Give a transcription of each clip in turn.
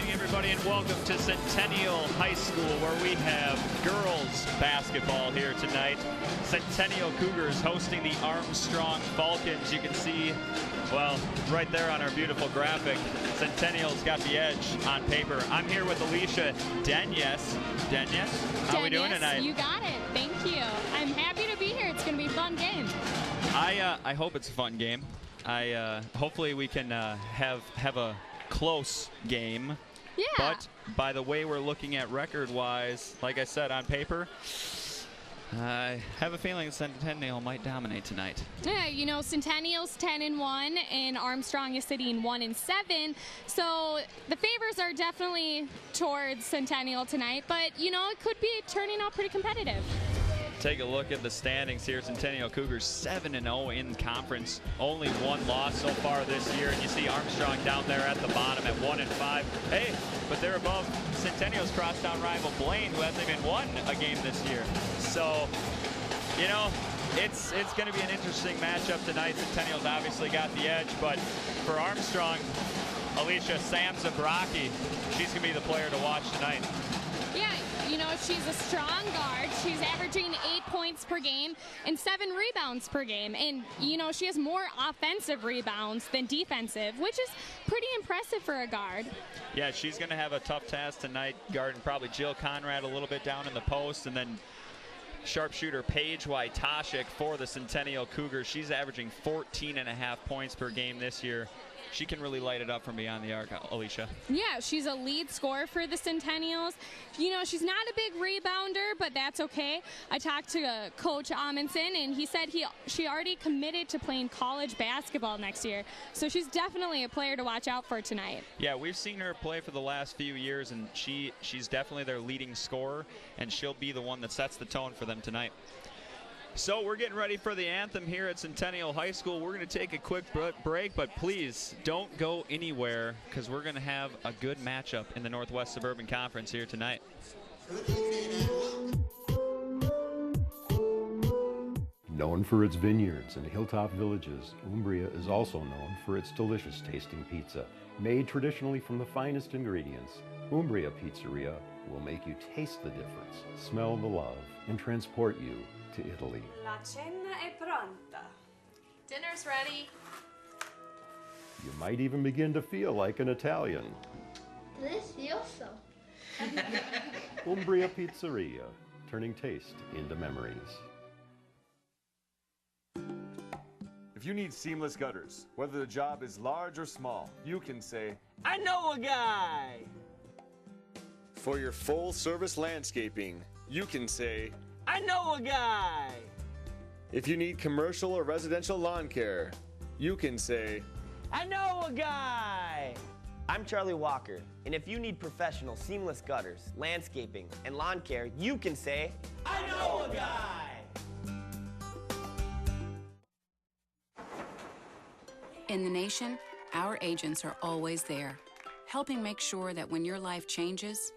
evening, everybody, and welcome to Centennial High School, where we have girls basketball here tonight. Centennial Cougars hosting the Armstrong Falcons. You can see, well, right there on our beautiful graphic, Centennial's got the edge on paper. I'm here with Alicia Denyes. How are we doing tonight? You got it. Thank you. I'm happy to be here. It's going to be a fun game. I hope it's a fun game. Hopefully we can have a close game. Yeah. But by the way we're looking at record-wise, like I said, on paper, I have a feeling Centennial might dominate tonight. Yeah, you know, Centennial's 10-1 and Armstrong is sitting 1-7. So the favors are definitely towards Centennial tonight, but you know, it could be turning out pretty competitive. Take a look at the standings here. Centennial Cougars 7-0 in conference. Only one loss so far this year. And you see Armstrong down there at the bottom at 1-5. Hey, but they're above Centennial's crosstown rival Blaine, who hasn't even won a game this year. So, you know, it's going to be an interesting matchup tonight. Centennial's obviously got the edge, but for Armstrong, Alicia Sam Zabraki, she's going to be the player to watch tonight. Yeah, you know, she's a strong guard. She's averaging 8 points per game and 7 rebounds per game. And, you know, she has more offensive rebounds than defensive, which is pretty impressive for a guard. Yeah, she's going to have a tough task tonight, guarding probably Jill Conrad a little bit down in the post, and then sharpshooter Paige Wojtaszek for the Centennial Cougars. She's averaging 14.5 points per game this year. She can really light it up from beyond the arc, Alicia. Yeah, she's a lead scorer for the Centennials. You know, she's not a big rebounder, but that's okay. I talked to Coach Amundsen, and he said she already committed to playing college basketball next year. So she's definitely a player to watch out for tonight. Yeah, we've seen her play for the last few years, and she's definitely their leading scorer, and she'll be the one that sets the tone for them tonight. So we're getting ready for the anthem here at Centennial High School. We're going to take a quick break, but please don't go anywhere because we're going to have a good matchup in the Northwest Suburban Conference here tonight. Known for its vineyards and hilltop villages, Umbria is also known for its delicious tasting pizza. Made traditionally from the finest ingredients, Umbria Pizzeria will make you taste the difference, smell the love, and transport you to Italy. La cena è pronta. Dinner's ready. You might even begin to feel like an Italian. Delicioso. Umbria Pizzeria, turning taste into memories. If you need seamless gutters, whether the job is large or small, you can say, I know a guy! For your full-service landscaping, you can say, I know a guy! If you need commercial or residential lawn care, you can say, I know a guy! I'm Charlie Walker, and if you need professional seamless gutters, landscaping, and lawn care, you can say, I know a guy! In the nation, our agents are always there, helping make sure that when your life changes,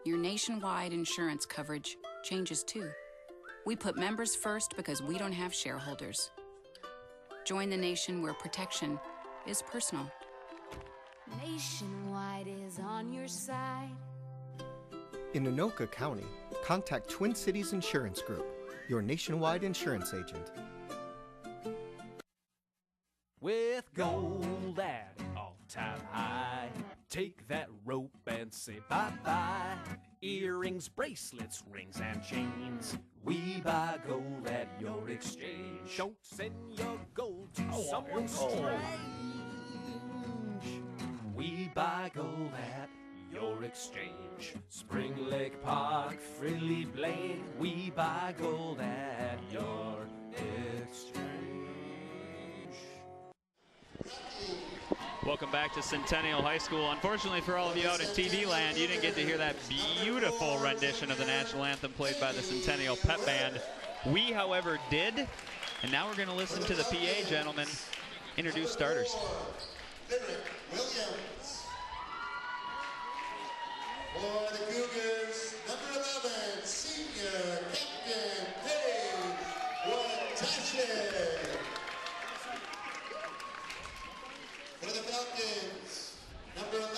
your nationwide insurance coverage changes too. We put members first because we don't have shareholders. Join the nation where protection is personal. Nationwide is on your side. In Anoka County, contact Twin Cities Insurance Group, your nationwide insurance agent. With gold at all-time high, take that rope and say bye-bye. Earrings, bracelets, rings, and chains. We buy gold at your exchange. Don't send your gold to someone strange. We buy gold at your exchange. Spring Lake Park, Frilly Blade. We buy gold at your exchange. Welcome back to Centennial High School. Unfortunately for all of you out in TV land, you didn't get to hear that beautiful rendition of the national anthem played by the Centennial Pep Band. We, however, did, and now we're going to listen to the PA gentleman introduce starters. Williams. For the Cougars, number 11, senior captain Paige Wojtaszek. For the Falcons, number 11,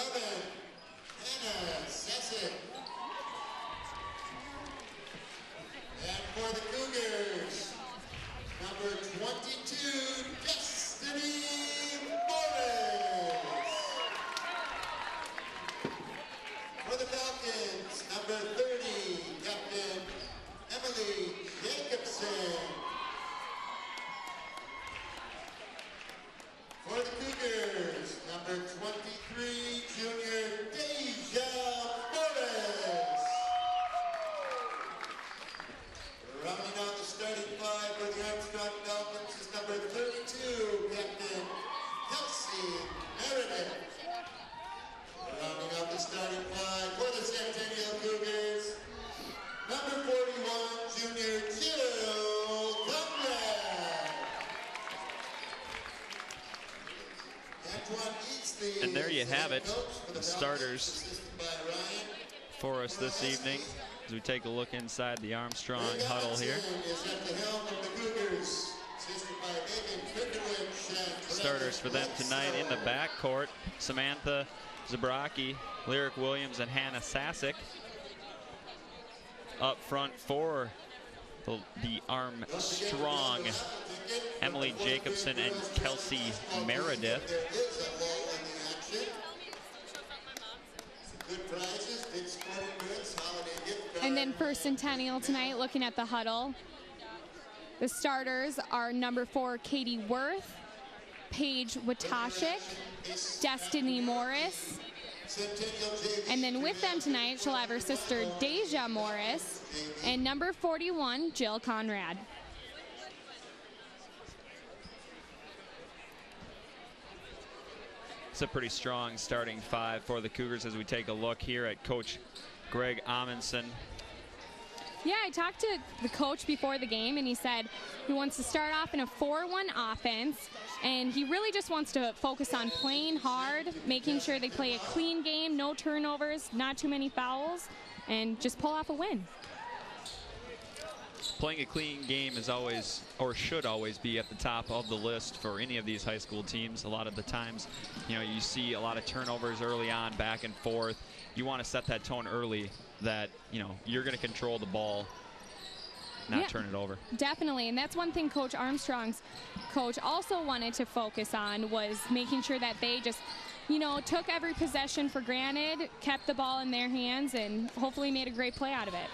have it. The starters for us this evening as we take a look inside the Armstrong huddle here. Starters for them tonight in the backcourt: Samantha Zabraki, Lyric Williams, and Hannah Sasick. Up front for the Armstrong, Emily Jacobson and Kelsey Meredith. And then for Centennial tonight, looking at the huddle, the starters are number 4, Katie Worth, Paige Watashik, Destiny Morris, and then with them tonight, she'll have her sister Deja Morris and number 41, Jill Conrad. It's a pretty strong starting 5 for the Cougars as we take a look here at Coach Greg Amundsen. Yeah, I talked to the coach before the game, and he said he wants to start off in a 4-1 offense, and he really just wants to focus on playing hard, making sure they play a clean game, no turnovers, not too many fouls, and just pull off a win. Playing a clean game is always, or should always be, at the top of the list for any of these high school teams. A lot of the times, you know, you see a lot of turnovers early on, back and forth. You want to set that tone early that, you know, you're going to control the ball, not turn it over. Definitely, and that's one thing Coach Armstrong's coach also wanted to focus on, was making sure that they just, you know, took every possession for granted, kept the ball in their hands, and hopefully made a great play out of it.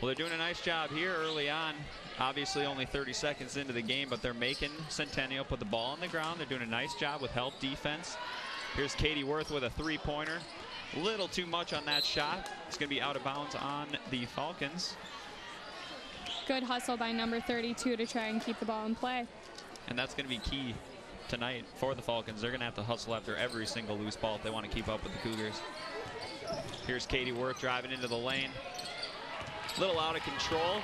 Well, they're doing a nice job here early on. Obviously only 30 seconds into the game, but they're making Centennial put the ball on the ground. They're doing a nice job with help defense. Here's Katie Worth with a 3-pointer. A little too much on that shot. It's going to be out of bounds on the Falcons. Good hustle by number 32 to try and keep the ball in play. And that's going to be key tonight for the Falcons. They're going to have to hustle after every single loose ball if they want to keep up with the Cougars. Here's Katie Worth driving into the lane. A little out of control.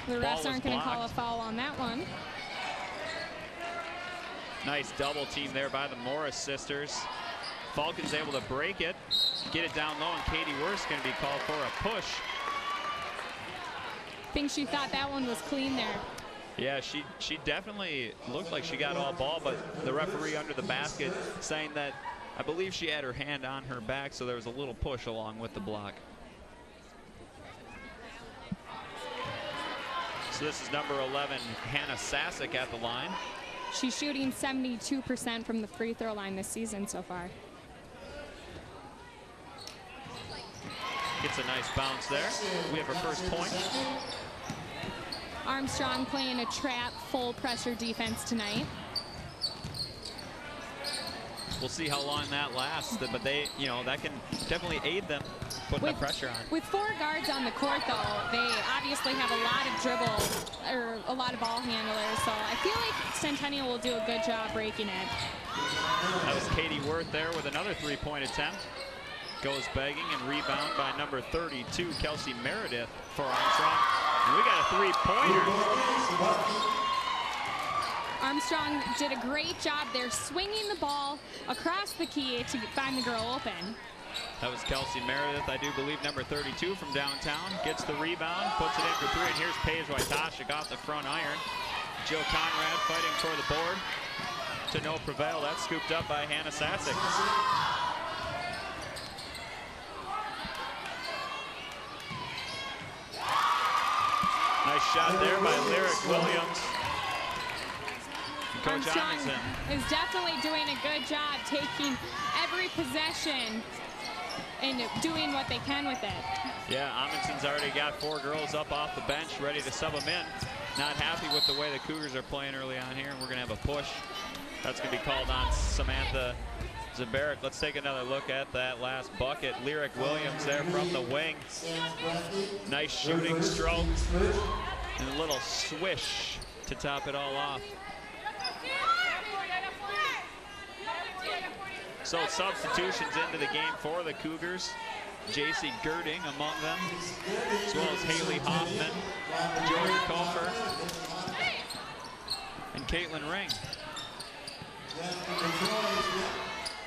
The refs aren't going to call a foul on that one. Nice double team there by the Morris sisters. Falcons able to break it, get it down low, and Katie Worth's going to be called for a push. I think she thought that one was clean there. Yeah, she definitely looked like she got all ball, but the referee under the basket saying that I believe she had her hand on her back, so there was a little push along with the block. So this is number 11, Hannah Sasick at the line. She's shooting 72% from the free throw line this season so far. Gets a nice bounce there. We have our first point. Armstrong playing a trap, full pressure defense tonight. We'll see how long that lasts, but they, you know, that can definitely aid them putting the pressure on. With 4 guards on the court, though, they obviously have a lot of dribble, or a lot of ball handlers, so I feel like Centennial will do a good job breaking it. That was Katie Worth there with another 3-point attempt. Goes begging and rebound by number 32, Kelsey Meredith for Armstrong. And we got a 3-pointer. Armstrong did a great job there swinging the ball across the key to find the girl open. That was Kelsey Meredith, I do believe, number 32 from downtown. Gets the rebound, puts it in for 3, and here's Paige Watashik off the front iron. Jill Conrad fighting for the board. To no prevail. That's scooped up by Hannah Sasick. Nice shot there by Lyric Williams. Coach Armstrong Amundsen is definitely doing a good job taking every possession and doing what they can with it. Yeah, Amundsen's already got 4 girls up off the bench ready to sub them in. Not happy with the way the Cougars are playing early on here, and we're going to have a push. That's going to be called on Samantha Zabarik. Let's take another look at that last bucket. Lyric Williams there from the wing. Nice shooting stroke and a little swish to top it all off. So substitutions into the game for the Cougars. J.C. Girding among them, as well as Haley Hoffman, Jordan Kofer, and Caitlin Ring.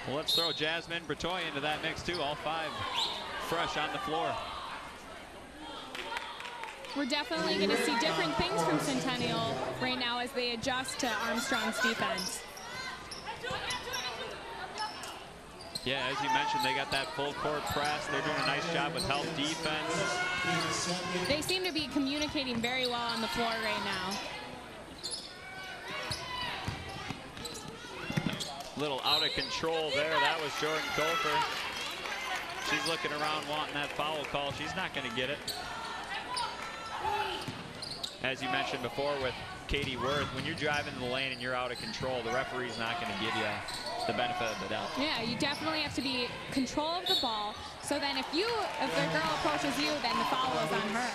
Well, let's throw Jasmine Bertoy into that mix too. All 5 fresh on the floor. We're definitely going to see different things from Centennial right now as they adjust to Armstrong's defense. Yeah, as you mentioned, they got that full court press. They're doing a nice job with help defense. They seem to be communicating very well on the floor right now. Little out of control there. That was Jordan Gopher. She's looking around wanting that foul call. She's not going to get it. As you mentioned before with Katie Worth, when you're driving the lane and you're out of control, the referee's not going to give you the benefit of the doubt. Yeah, you definitely have to be control of the ball. So then if the girl approaches you, then the foul is on her.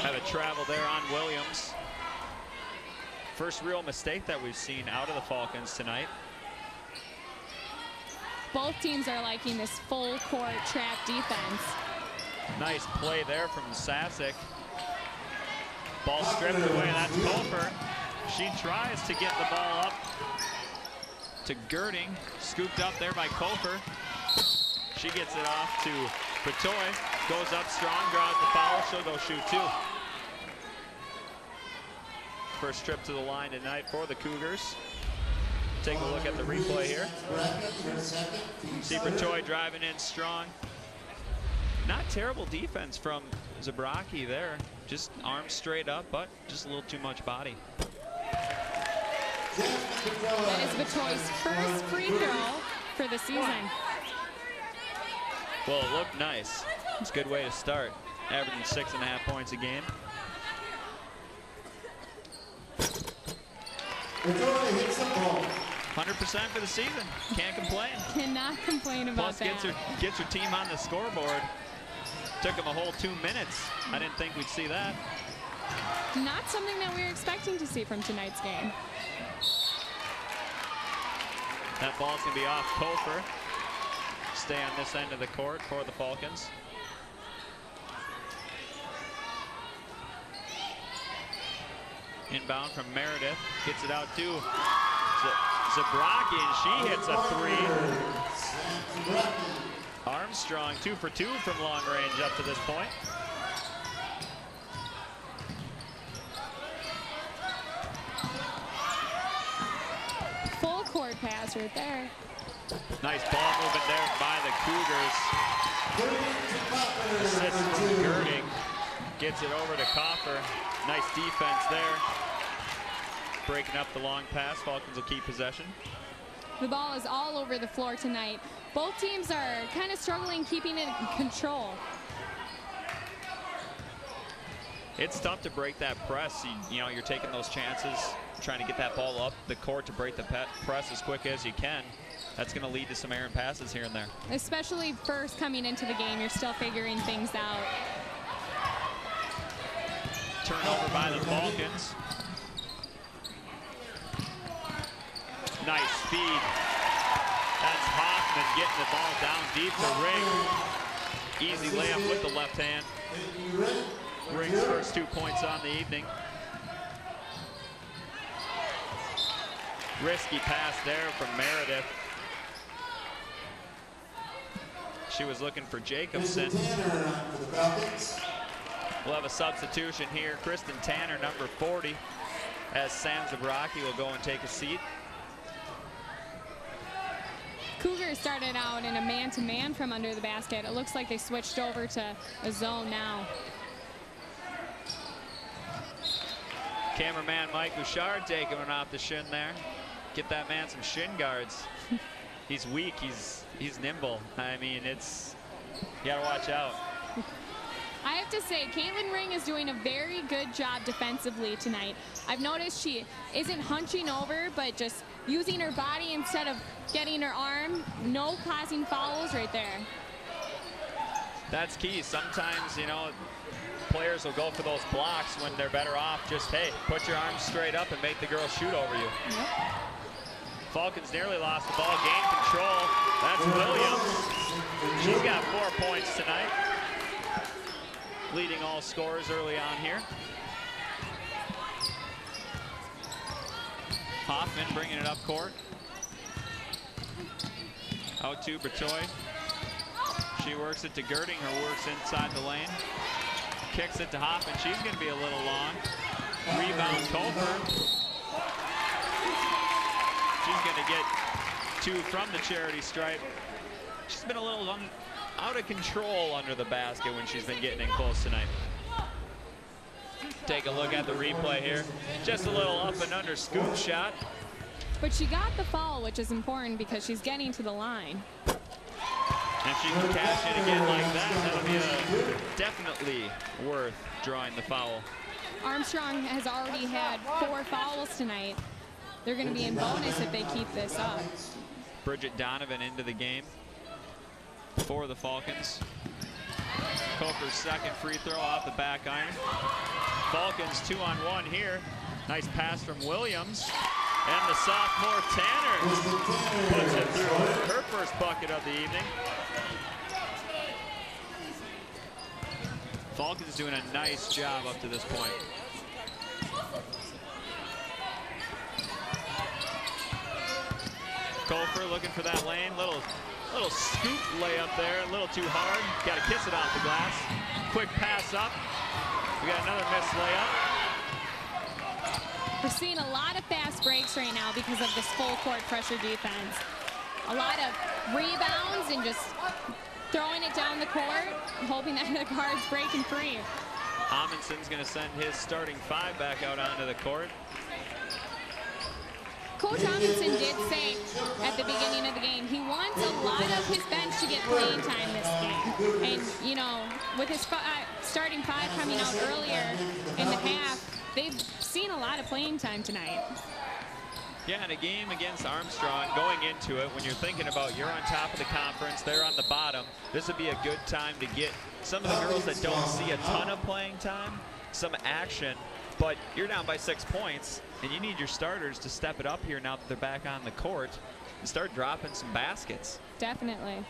Have a travel there on Williams. First real mistake that we've seen out of the Falcons tonight. Both teams are liking this full court trap defense. Nice play there from Sasic. Ball stripped away, that's Gopher. She tries to get the ball up to Girding. Scooped up there by Gopher. She gets it off to Bertoy. Goes up strong, draws the foul. She'll go shoot 2. First trip to the line tonight for the Cougars. Take a look at the replay here. See Bertoy driving in strong. Not terrible defense from Zabraki there. Just arms straight up, but just a little too much body. That is Bertoy's first free throw for the season. Well, it looked nice. It's a good way to start. Averaging 6.5 points a game. 100% for the season. Can't complain. Cannot complain about that. Plus gets her team on the scoreboard. Took them a whole 2 minutes. I didn't think we'd see that. Not something that we were expecting to see from tonight's game. That ball's going to be off Gopher. Stay on this end of the court for the Falcons. Inbound from Meredith. Gets it out to Zabraki, and she hits a 3. Armstrong 2 for 2 from long range up to this point. Full court pass right there. Nice ball movement there by the Cougars. Assist from Girding. Gets it over to Coffer. Nice defense there. Breaking up the long pass. Falcons will keep possession. The ball is all over the floor tonight. Both teams are kind of struggling keeping it in control. It's tough to break that press. You know, you're taking those chances, trying to get that ball up the court to break the press as quick as you can. That's going to lead to some errant passes here and there. Especially first coming into the game, you're still figuring things out. Turnover by the Falcons. Nice speed. That's Hoffman getting the ball down deep to Ring. Easy layup with the left hand. Ring's first 2 points on the evening. Risky pass there from Meredith. She was looking for Jacobson. We'll have a substitution here. Kristen Tanner, number 40, as Sam Zabraki will go and take a seat. Cougars started out in a man-to-man from under the basket. It looks like they switched over to a zone now. Cameraman Mike Bouchard taking one off the shin there. Get that man some shin guards. He's weak, he's nimble. I mean, you gotta watch out. I have to say, Caitlin Ring is doing a very good job defensively tonight. I've noticed she isn't hunching over, but just using her body instead of getting her arm. No causing fouls right there. That's key. Sometimes, you know, players will go for those blocks when they're better off just, hey, put your arms straight up and make the girl shoot over you. Yep. Falcons nearly lost the ball, gained control. That's Williams. She's got 4 points tonight. Leading all scorers early on here. Hoffman bringing it up court. Out to Bertoy. She works it to Girding, who works inside the lane. Kicks it to Hoffman. She's going to be a little long. Rebound, Tolfer. She's going to get 2 from the charity stripe. She's been a little out of control under the basket when she's been getting in close tonight. Take a look at the replay here. Just a little up and under scoop shot. But she got the foul, which is important because she's getting to the line. And if she can cash it again like that, that'll be definitely worth drawing the foul. Armstrong has already had 4 fouls tonight. They're going to be in bonus if they keep this up. Bridget Donovan into the game for the Falcons. Coker's second free throw off the back iron. Falcons 2-on-1 here. Nice pass from Williams. And the sophomore Tanner puts it through her first bucket of the evening. Falcons doing a nice job up to this point. Cofer looking for that lane. Little scoop layup there. A little too hard. Got to kiss it off the glass. Quick pass up. We got another missed layup. We're seeing a lot of fast breaks right now because of this full court pressure defense. A lot of rebounds and just throwing it down the court, hoping that the guard's breaking free. Amundsen's going to send his starting 5 back out onto the court. Coach Amundsen did say at the beginning of the game he wants a lot of his bench to get playing time this game. And, you know, with his starting 5 coming out earlier in the half, they've seen a lot of playing time tonight. Yeah, in a game against Armstrong, going into it, when you're thinking about you're on top of the conference, they're on the bottom, this would be a good time to get some of the girls that don't see a ton of playing time, some action, but you're down by 6 points, and you need your starters to step it up here now that they're back on the court and start dropping some baskets. Definitely.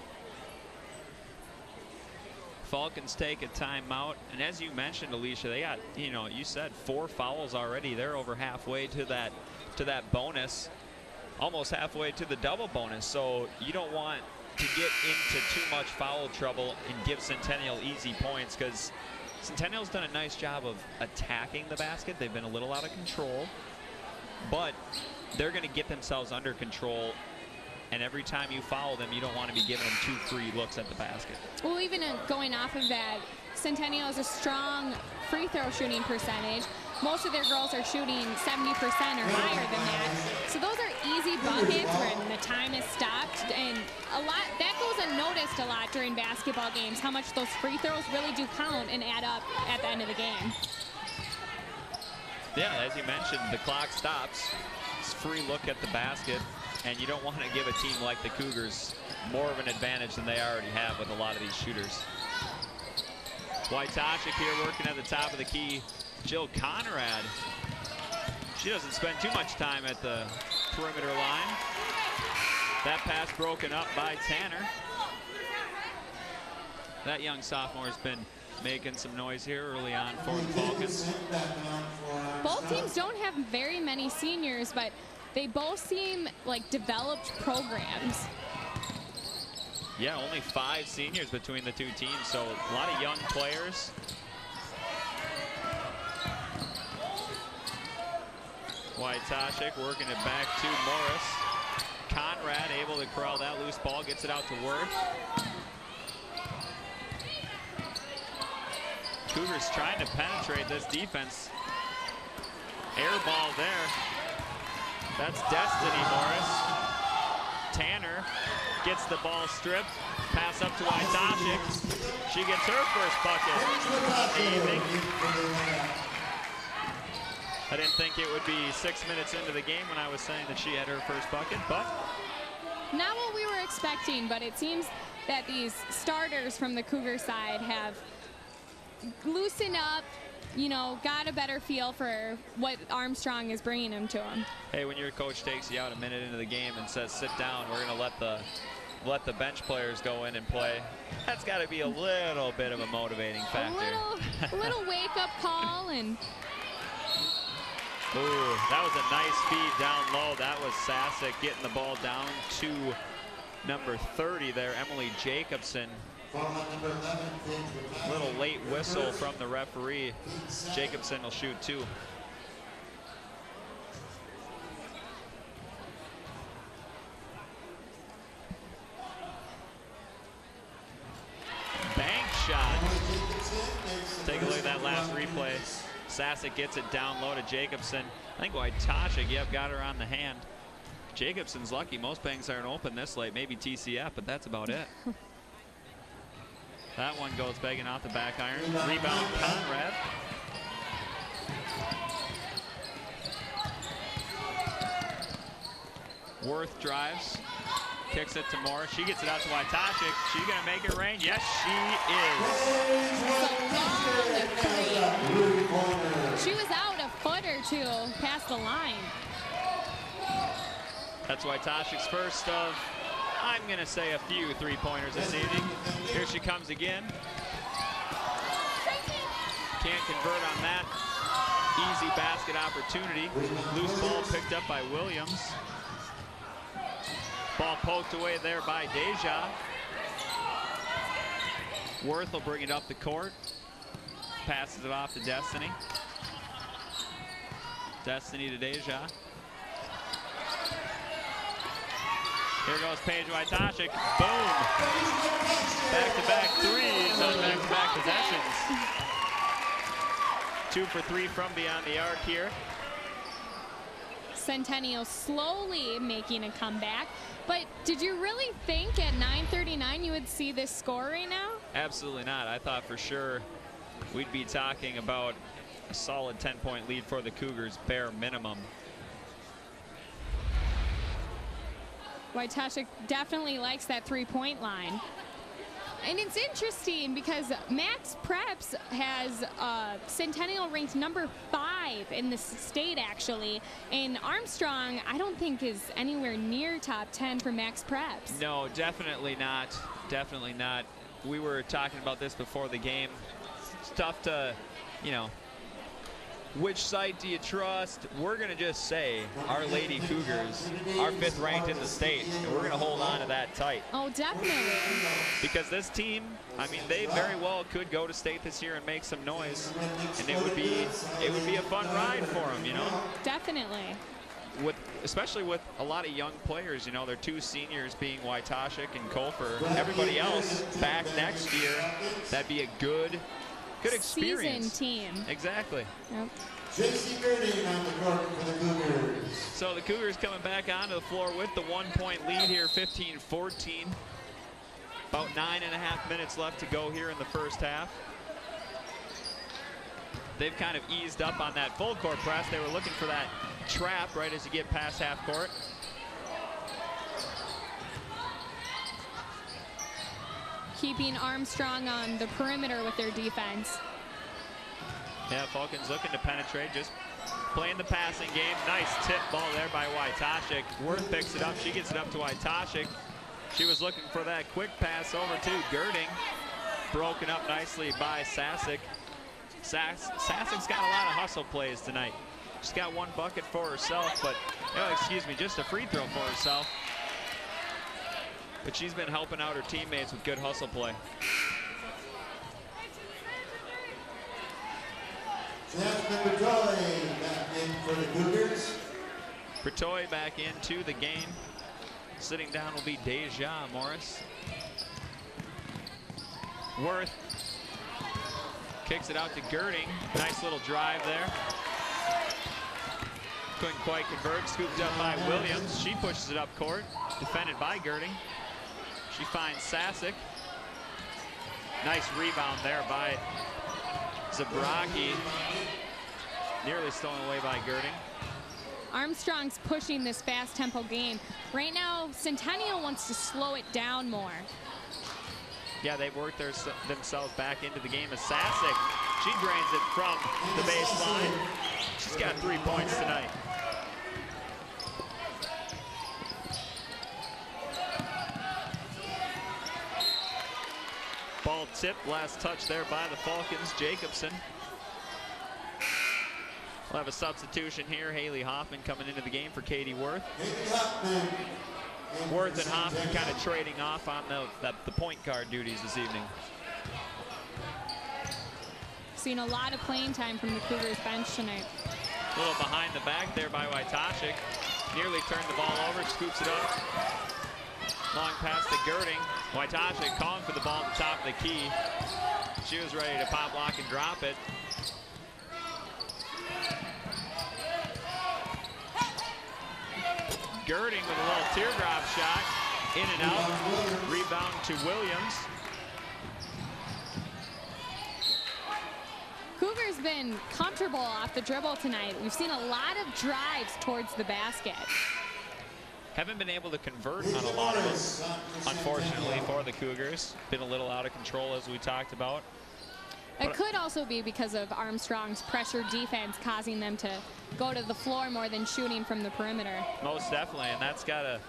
Falcons take a timeout, and as you mentioned, Alicia, they got, you know, you said 4 fouls already. They're over halfway to that bonus, almost halfway to the double bonus. So you don't want to get into too much foul trouble and give Centennial easy points, because Centennial's done a nice job of attacking the basket. They've been a little out of control, but they're going to get themselves under control. And every time you foul them, you don't want to be giving them 2 free looks at the basket. Well, even going off of that, Centennial has a strong free throw shooting percentage. Most of their girls are shooting 70% or higher than that. So those are easy buckets when the time is stopped. And a lot that goes unnoticed a lot during basketball games, how much those free throws really do count and add up at the end of the game. Yeah, as you mentioned, the clock stops. It's a free look at the basket. And you don't want to give a team like the Cougars more of an advantage than they already have with a lot of these shooters. Wojtaszek here working at the top of the key. Jill Conrad. She doesn't spend too much time at the perimeter line. That pass broken up by Tanner. That young sophomore has been making some noise here early on for the Falcons. Both teams don't have very many seniors, but they both seem like developed programs. Yeah, only 5 seniors between the 2 teams, so a lot of young players. Wojtaszek working it back to Morris. Conrad able to corral that loose ball, gets it out to Worth. Cougars trying to penetrate this defense. Air ball there. That's Destiny Morris. Tanner gets the ball stripped. Pass up to Wojtaszek. She gets her first bucket of the evening. I didn't think it would be 6 minutes into the game when I was saying that she had her first bucket, but not what we were expecting, but it seems that these starters from the Cougar side have loosened up, you know, got a better feel for what Armstrong is bringing them to them. Hey, when your coach takes you out a minute into the game and says, sit down, we're going to let the bench players go in and play, that's got to be a little bit of a motivating factor. A little wake-up call. And ooh, that was a nice feed down low. That was Sasek getting the ball down to number 30 there, Emily Jacobson. Little late whistle from the referee. Jacobson will shoot 2. Bank shot. Take a look at that last replay. Sasek gets it down low to Jacobson. I think Wojtaszek, yep, got her on the hand. Jacobson's lucky. Most banks aren't open this late. Maybe TCF, but that's about it. That one goes begging off the back iron. Rebound, Conrad. Worth drives. Kicks it to Morris. She gets it out to Wojtaszek. She gonna make it rain? Yes, she is. She was out a foot or 2 past the line. That's Wojtaszek's first of, I'm gonna say, a few 3-pointers this evening. Here she comes again. Can't convert on that. Easy basket opportunity. Loose ball picked up by Williams. Ball poked away there by Deja. Worth will bring it up the court. Passes it off to Destiny. Destiny to Deja. Here goes Paige Wojtaszek. Boom. Back-to-back threes on back-to-back possessions. 2 for 3 from beyond the arc here. Centennial slowly making a comeback. But did you really think at 9:39 you would see this score right now? Absolutely not. I thought for sure we'd be talking about a solid 10-point lead for the Cougars, bare minimum. Wojtaszek definitely likes that 3-point line. And it's interesting because Max Preps has Centennial ranked number 5 in the state, actually. And Armstrong, I don't think, is anywhere near top 10 for Max Preps. No, definitely not. Definitely not. We were talking about this before the game. It's tough to, you know, which site do you trust? We're going to just say our Lady Cougars are 5th ranked in the state, and we're going to hold on to that tight. Oh, definitely. Because this team, I mean, they very well could go to state this year and make some noise, and it would be a fun ride for them, you know? Definitely. Especially with a lot of young players, you know, their 2 seniors being Wojtaszek and Kolfer. Everybody else back next year, that'd be a good experience. Seasoned team. Exactly. Yep. JC Girding on the court for the Cougars. So the Cougars coming back onto the floor with the 1-point lead here, 15-14. About 9.5 minutes left to go here in the first half. They've kind of eased up on that full court press. They were looking for that trap right as you get past half court. Keeping Armstrong on the perimeter with their defense. Yeah, Falcons looking to penetrate, just playing the passing game. Nice tip ball there by Wojtaszek. Worth picks it up. She gets it up to Wojtaszek. She was looking for that quick pass over to Girding. Broken up nicely by Sasek. Sasek's got a lot of hustle plays tonight. She's got 1 bucket for herself, but, oh, excuse me, just a free throw for herself. But she's been helping out her teammates with good hustle play. Jasmine Bertoy back in for the Cougars. Bertoy back into the game. Sitting down will be Deja Morris. Worth kicks it out to Girding. Nice little drive there. Couldn't quite convert. Scooped up by Williams. She pushes it up court. Defended by Girding. She finds Sasek. Nice rebound there by Zabraki. Nearly stolen away by Girding. Armstrong's pushing this fast tempo game. Right now, Centennial wants to slow it down more. Yeah, they've worked themselves back into the game as Sasek. She drains it from the baseline. She's got 3 points tonight. Ball tipped, last touch there by the Falcons. Jacobson. We'll have a substitution here. Haley Hoffman coming into the game for Katie Worth. Worth and Hoffman kind of trading off on the point guard duties this evening. Seen a lot of playing time from the Cougars bench tonight. A little behind the back there by Wojtaszek. Nearly turned the ball over, scoops it up. Long pass to Girding. Wojtaszek calling for the ball at the top of the key. She was ready to pop, lock, and drop it. Girding with a little teardrop shot. In and out. Rebound to Williams. Cougars been comfortable off the dribble tonight. We've seen a lot of drives towards the basket. Haven't been able to convert on a lot of them, unfortunately, for the Cougars. Been a little out of control, as we talked about. It could also be because of Armstrong's pressure defense causing them to go to the floor more than shooting from the perimeter. Most definitely, and that's gotta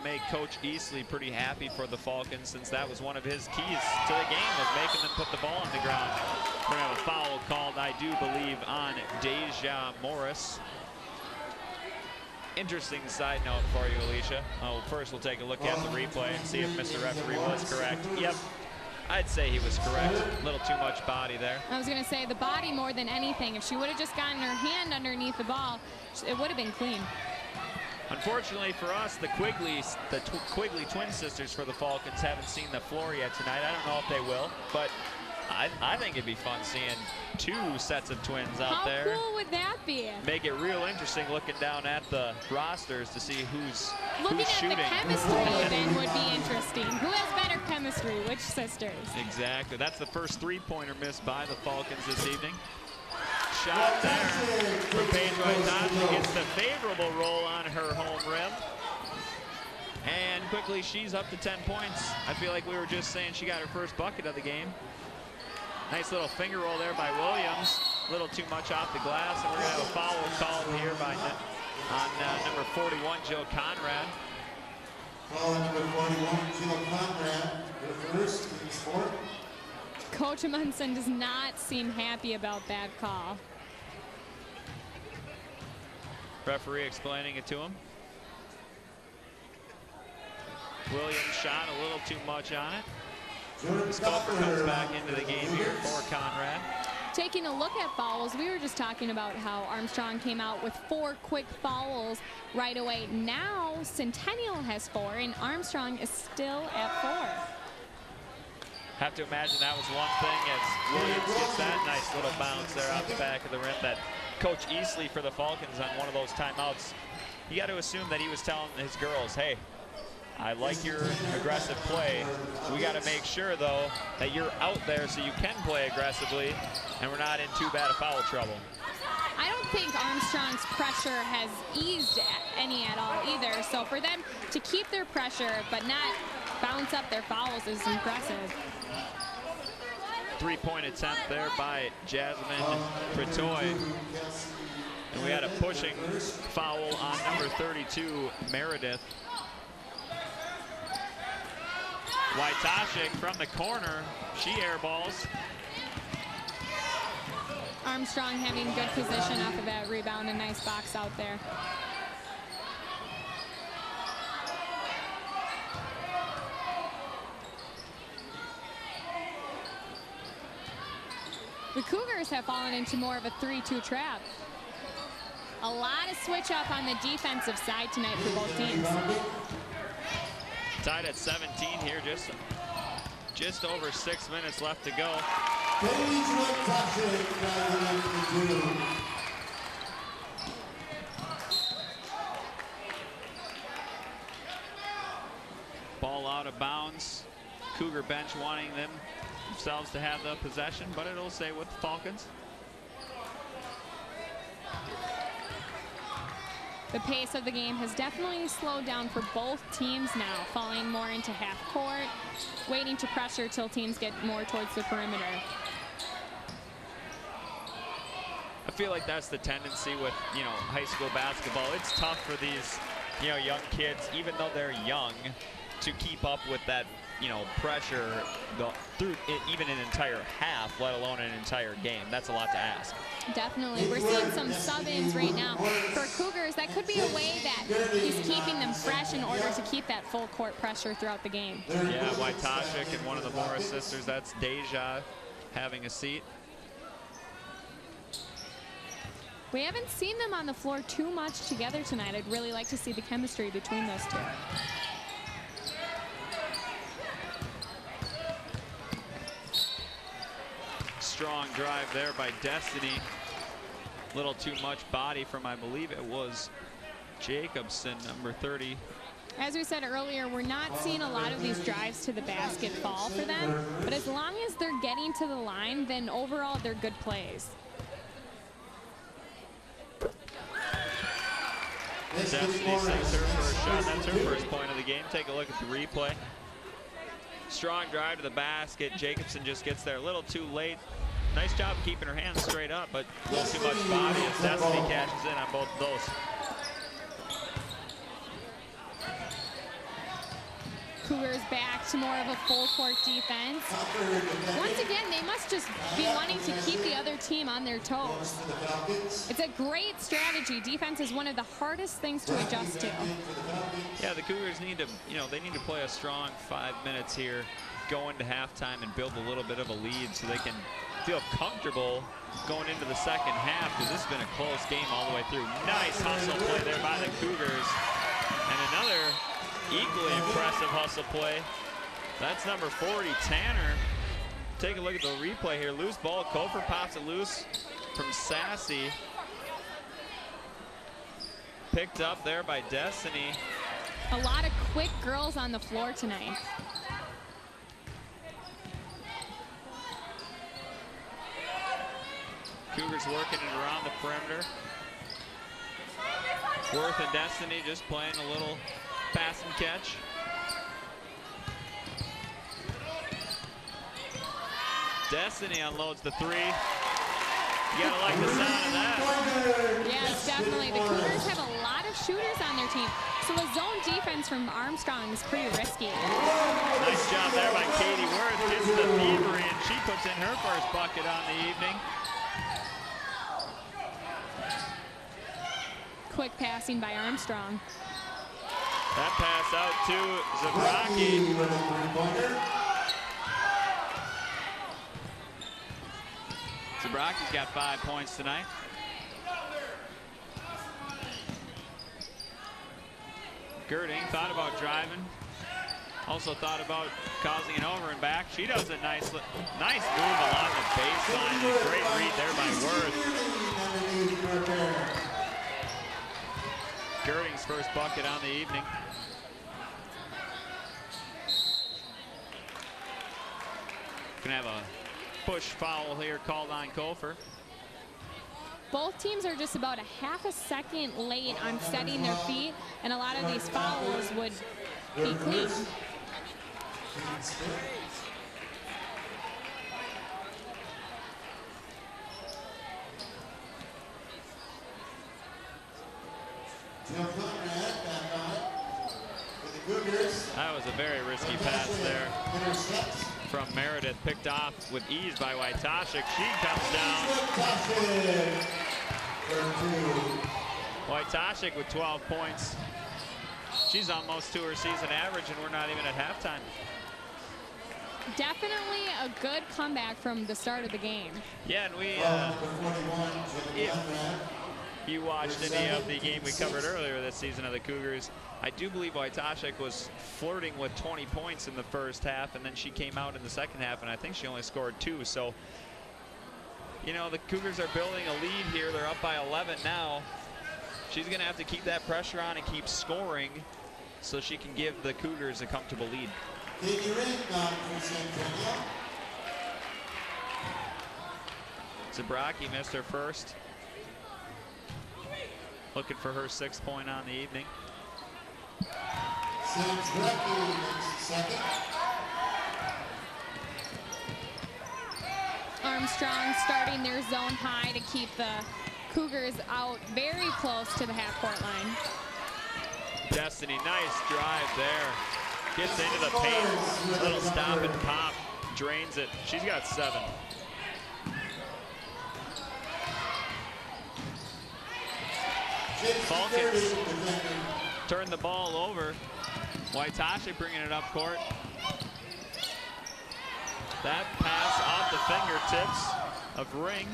make Coach Easley pretty happy for the Falcons, since that was one of his keys to the game, was making them put the ball on the ground. We're gonna have a foul called, I do believe, on Deja Morris. Interesting side note for you, Alicia. First we'll take a look at the replay and see if Mr. Referee was correct. Yep, I'd say he was correct. A little too much body there. I was gonna say the body more than anything. If she would have just gotten her hand underneath the ball, it would have been clean. Unfortunately for us, the Quigley twin sisters for the Falcons haven't seen the floor yet tonight. I don't know if they will, but I think it'd be fun seeing two sets of twins out there. How cool would that be? Make it real interesting looking down at the rosters to see who's Looking shooting. at the chemistry then would be interesting. Who has better chemistry? Which sisters? Exactly. That's the first three-pointer missed by the Falcons this evening. Shot there for Paige Wojtaszek. Gets the favorable roll on her home rim. And quickly, she's up to 10 points. I feel like we were just saying she got her first bucket of the game. Nice little finger roll there by Williams. A little too much off the glass, and we're going to have a foul called here on number 41, Jill Conrad. Foul number 41, Jill Conrad, the first in the sport. Coach Munson does not seem happy about that call. Referee explaining it to him. Williams shot a little too much on it. Sculper comes back into the game here for Conrad. Taking a look at fouls, we were just talking about how Armstrong came out with 4 quick fouls right away. Now Centennial has 4 and Armstrong is still at 4. Have to imagine that was one thing as Williams gets that nice little bounce there off the back of the rim that Coach Easley for the Falcons on one of those timeouts. You got to assume that he was telling his girls, hey, I like your aggressive play. We got to make sure, though, that you're out there so you can play aggressively and we're not in too bad of foul trouble. I don't think Armstrong's pressure has eased any at all either. So for them to keep their pressure but not bounce up their fouls is impressive. Three-point attempt there by Jasmine Fritoy. And we had a pushing foul on number 32, Meredith. Wojtaszek from the corner, she airballs. Armstrong having good position off of that rebound, a nice box out there. The Cougars have fallen into more of a 3-2 trap. A lot of switch up on the defensive side tonight for both teams. Tied at 17 here, just over 6 minutes left to go. Ball out of bounds. Cougar bench wanting themselves to have the possession, but it'll stay with the Falcons. The pace of the game has definitely slowed down for both teams now, falling more into half court, waiting to pressure till teams get more towards the perimeter. I feel like that's the tendency with, high school basketball. It's tough for these, young kids, even though they're young, to keep up with that pressure through even an entire half, let alone an entire game. That's a lot to ask. Definitely. We're seeing some sub-ins right now for Cougars. That could be a way that he's keeping them fresh in order to keep that full court pressure throughout the game. Yeah, Wojtaszek and one of the Morris sisters, that's Deja, having a seat. We haven't seen them on the floor too much together tonight. I'd really like to see the chemistry between those two. Strong drive there by Destiny. Little too much body from, I believe it was Jacobson, number 30. As we said earlier, we're not seeing a lot of these drives to the basket fall for them, but as long as they're getting to the line, then overall they're good plays. Destiny sends her first shot. That's her first point of the game. Take a look at the replay. Strong drive to the basket. Jacobson just gets there a little too late. Nice job keeping her hands straight up, but a little too much body as Destiny cashes in on both of those. Cougars back to more of a full court defense. Once again, they must just be wanting to keep the other team on their toes. It's a great strategy. Defense is one of the hardest things to adjust to. Yeah, the Cougars need to, they need to play a strong 5 minutes here, go into halftime and build a little bit of a lead so they can feel comfortable going into the second half, because this has been a close game all the way through. Nice hustle play there by the Cougars. And another equally impressive hustle play. That's number 40, Tanner. Take a look at the replay here. Loose ball. Kofer pops it loose from Sassy. Picked up there by Destiny. A lot of quick girls on the floor tonight. Cougars working it around the perimeter. Worth and Destiny just playing a little pass and catch. Destiny unloads the three. You gotta like the sound of that. Yes, definitely. The Cougars have a lot of shooters on their team, so a zone defense from Armstrong is pretty risky. Nice job there by Katie Worth. Gets the thievery, and she puts in her first bucket on the evening. Quick passing by Armstrong. That pass out to Zabraki. Zabraki's got 5 points tonight. Girding thought about driving. Also thought about causing an over and back. She does a nice move along the baseline. A great read there by Worth. Girding's first bucket on the evening. Gonna have a push foul here called on Kofer. Both teams are just about a half a second late on setting their feet, and a lot of these fouls would be clean. That was a very risky pass there from Meredith, picked off with ease by Wojtaszek. She comes down. Wojtaszek with 12 points. She's almost to her season average, and we're not even at halftime. Definitely a good comeback from the start of the game. Yeah, and we, if you watched any of the game we covered earlier this season of the Cougars, I do believe Wojtaszek was flirting with 20 points in the first half, and then she came out in the second half, and I think she only scored 2. So, the Cougars are building a lead here. They're up by 11 now. She's going to have to keep that pressure on and keep scoring so she can give the Cougars a comfortable lead. Zabraki missed her first. Looking for her 6th point on the evening. Armstrong starting their zone high to keep the Cougars out very close to the half-court line. Destiny, nice drive there. Gets into the paint. Little stop and pop. Drains it. She's got 7. Falcons turn the ball over. Waitasha bringing it up court. That pass off the fingertips of Ring.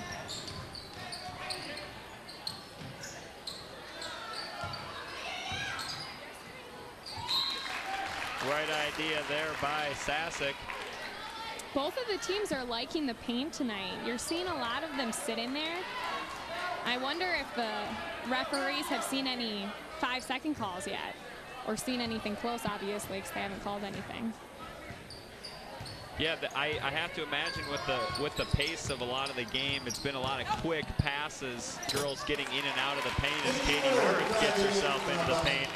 Right idea there by Sasek. Both of the teams are liking the paint tonight. You're seeing a lot of them sit in there. I wonder if the referees have seen any 5-second calls yet, or seen anything close, obviously, because they haven't called anything. Yeah, I have to imagine with the pace of a lot of the game, it's been a lot of quick passes, girls getting in and out of the paint as Katie Worth gets herself into the paint.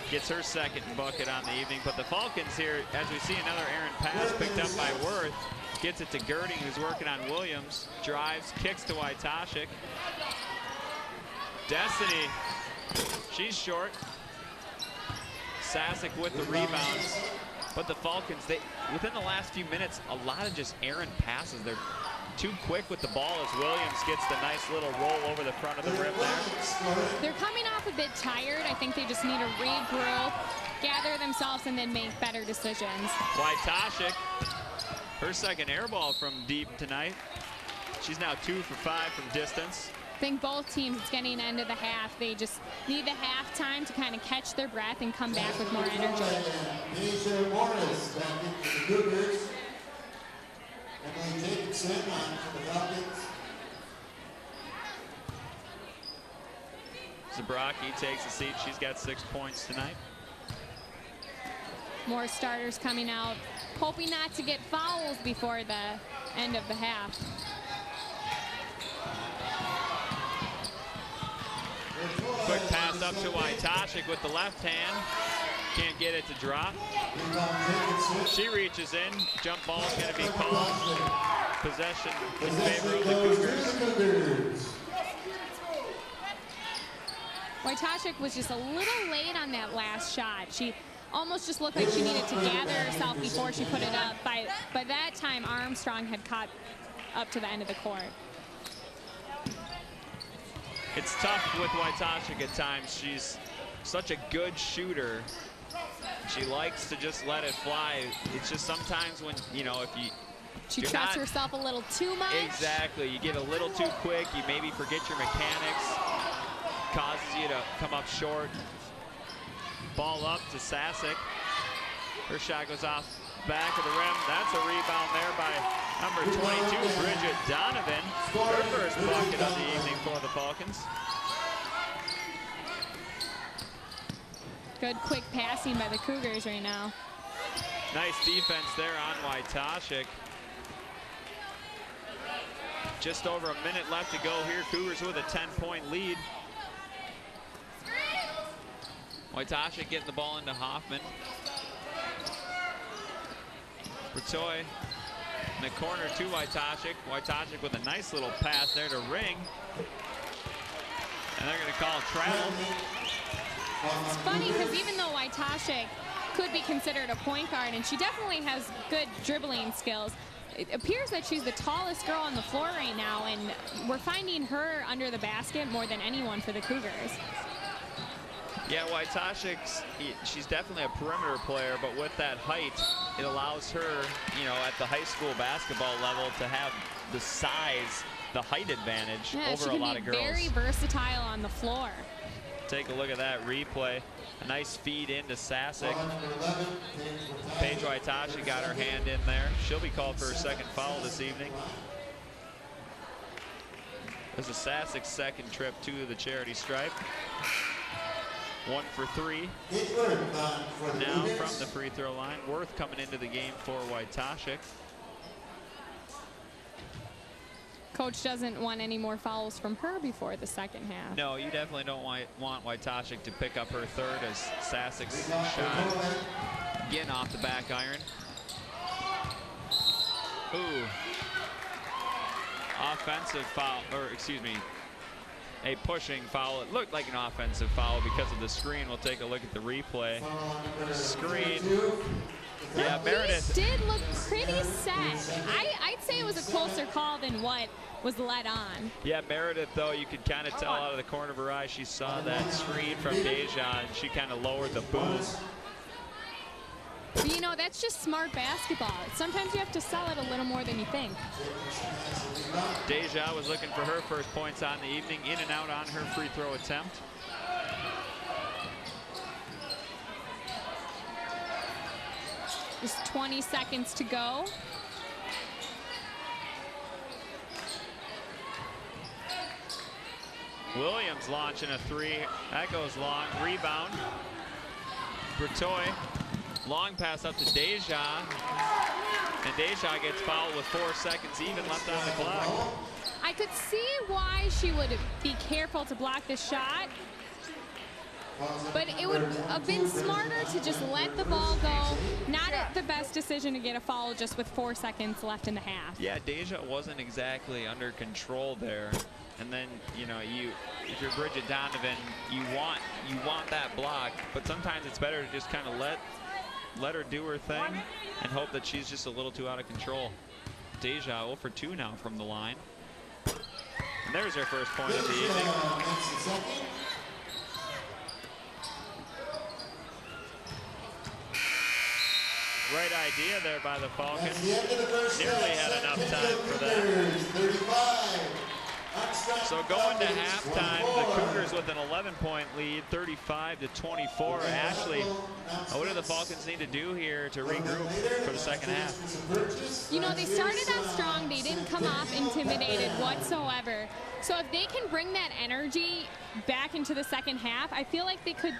Gets her second bucket on the evening. But the Falcons here, as we see another errant pass picked up by Worth, gets it to Girding, who's working on Williams. Drives, kicks to Waitasha. Destiny, she's short. Sasek with the rebounds. But the Falcons, within the last few minutes, a lot of just errant passes. They're too quick with the ball as Williams gets the nice little roll over the front of the rim there. They're coming off a bit tired. I think they just need to regroup, gather themselves, and then make better decisions. Waitasha, her second air ball from deep tonight. She's now 2 for 5 from distance. I think both teams, it's getting end of the half. They just need the halftime to kind of catch their breath and come back with more energy. Asia Morris back into the Cougars. Emily Jacobson on for the Falcons. Zabraki takes a seat. She's got 6 points tonight. More starters coming out, hoping not to get fouls before the end of the half. Quick pass up to Waitasha with the left hand. Can't get it to drop. She reaches in. Jump ball is going to be called. Possession in favor of the Cougars. Waitasha was just a little late on that last shot. She almost just looked like she needed to gather herself before she put it up. By that time, Armstrong had caught up to the end of the court. It's tough with Waitasha at times. She's such a good shooter. She likes to just let it fly. It's just sometimes when, you know, if she trusts herself a little too much. Exactly. You get a little too quick. You maybe forget your mechanics. Causes you to come up short. Ball up to Sasek. Her shot goes off back of the rim. That's a rebound there by number 22, Bridget Donovan. Her first bucket of the evening for the Falcons. Good quick passing by the Cougars right now. Nice defense there on Waitasha. Just over a minute left to go here. Cougars with a 10-point lead. Waitasha getting the ball into Hoffman. Bertoy in the corner to Waitasha. Waitasha with a nice little pass there to Ring. And they're going to call travel. It's funny because even though Waitasha could be considered a point guard, and she definitely has good dribbling skills, it appears that she's the tallest girl on the floor right now, and we're finding her under the basket more than anyone for the Cougars. Yeah, Waitasha, she's definitely a perimeter player, but with that height, it allows her, you know, at the high school basketball level to have the size, the height advantage over a lot of girls. She can be very versatile on the floor. Take a look at that replay. A nice feed into Sasek. Paige Waitasha got her hand in there. She'll be called for her second foul this evening. This is Sasek's second trip to the charity stripe. 1 for 3 now from the free throw line. Worth coming into the game for Waitasha. Coach doesn't want any more fouls from her before the second half. No, you definitely don't want Waitasha to pick up her third as Sasek's shot again off the back iron. Ooh. Offensive foul, or excuse me, a pushing foul. It looked like an offensive foul because of the screen. We'll take a look at the replay. Screen. Yeah, Meredith did look pretty set. I'd say it was a closer call than what was led on. Yeah, Meredith, though, you could kind of tell out of the corner of her eye, she saw that screen from Deja, and she kind of lowered the boom. But, you know, that's just smart basketball. Sometimes you have to sell it a little more than you think. Deja was looking for her first points on the evening, in and out on her free throw attempt. Just 20 seconds to go. Williams launching a three. That goes long. Rebound. Bertoy. Long pass up to Deja. And Deja gets fouled with 4 seconds even left on the clock. I could see why she would be careful to block the shot. But it would have been smarter to just let the ball go. Not the best decision to get a foul just with 4 seconds left in the half. Yeah, Deja wasn't exactly under control there. And then, you know, if you're Bridget Donovan, you want that block, but sometimes it's better to just kind of let her do her thing and hope that she's just a little too out of control. Deja 0 for 2 now from the line. And there's her first point of the evening. Great idea there by the Falcons. Nearly had enough time for that. So going to halftime, the Cougars with an 11-point lead, 35-24. Ashley, what do the Falcons need to do here to regroup for the second half? You know, they started out strong. They didn't come off intimidated whatsoever. So if they can bring that energy back into the second half, I feel like they could,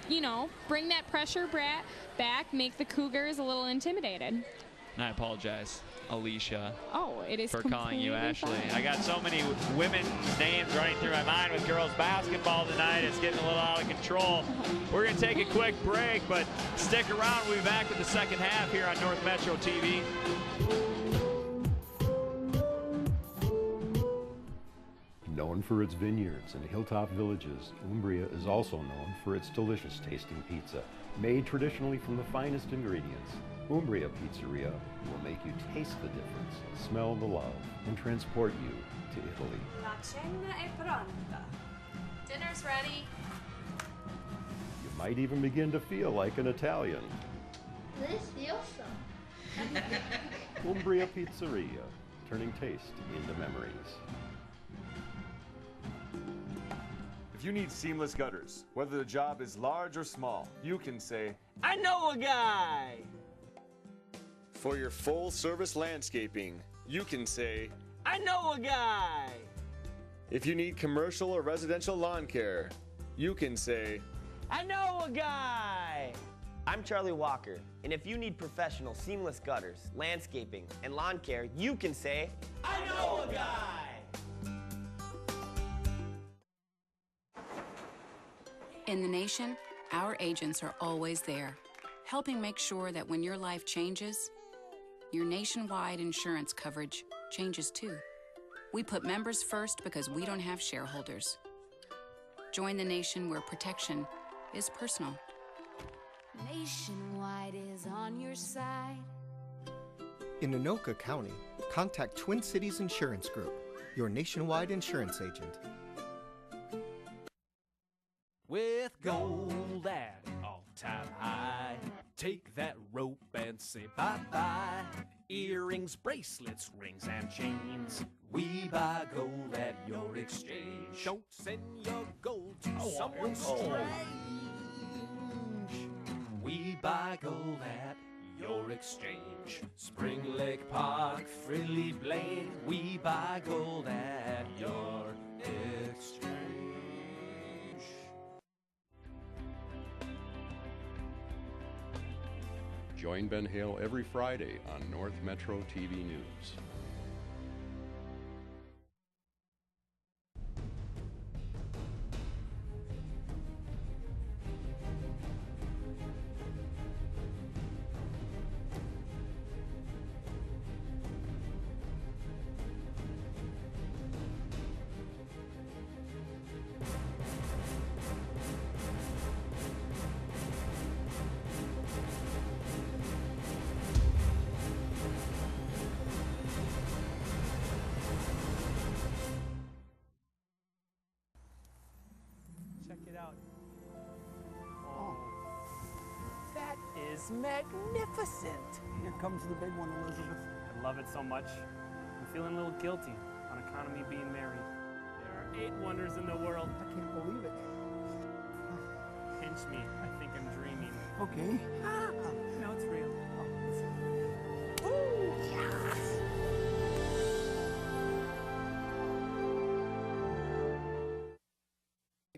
you know, bring that pressure back, make the Cougars a little intimidated. And I apologize, Alicia, it is for calling you Ashley. fine. I got so many women names running through my mind with girls basketball tonight. It's getting a little out of control. We're going to take a quick break, but stick around. We'll be back with the second half here on North Metro TV. Known for its vineyards and hilltop villages, Umbria is also known for its delicious tasting pizza. Made traditionally from the finest ingredients, Umbria Pizzeria will make you taste the difference, smell the love, and transport you to Italy. La cena è pronta. Dinner's ready. You might even begin to feel like an Italian. Delicioso. Umbria Pizzeria, turning taste into memories. If you need seamless gutters, whether the job is large or small, you can say, I know a guy. For your full-service landscaping, you can say, I know a guy. If you need commercial or residential lawn care, you can say, I know a guy. I'm Charlie Walker, and if you need professional seamless gutters, landscaping, and lawn care, you can say, I know a guy. In the nation, our agents are always there, helping make sure that when your life changes, your nationwide insurance coverage changes too. We put members first because we don't have shareholders. Join the nation where protection is personal. Nationwide is on your side. In Anoka County, contact Twin Cities Insurance Group, your nationwide insurance agent. With gold at all-time high, take that rope and say bye-bye. Earrings, bracelets, rings, and chains. We buy gold at your exchange. Don't send your gold to someone strange. We buy gold at your exchange. Spring Lake Park, Frilly Blaine. We buy gold at your exchange. Join Ben Hale every Friday on North Metro TV News. is magnificent. Here comes the big one, Elizabeth. I love it so much. I'm feeling a little guilty on account of me being married. There are 8 wonders in the world. I can't believe it. Pinch me. I think I'm dreaming. Okay. No, it's real. Woo! Yes!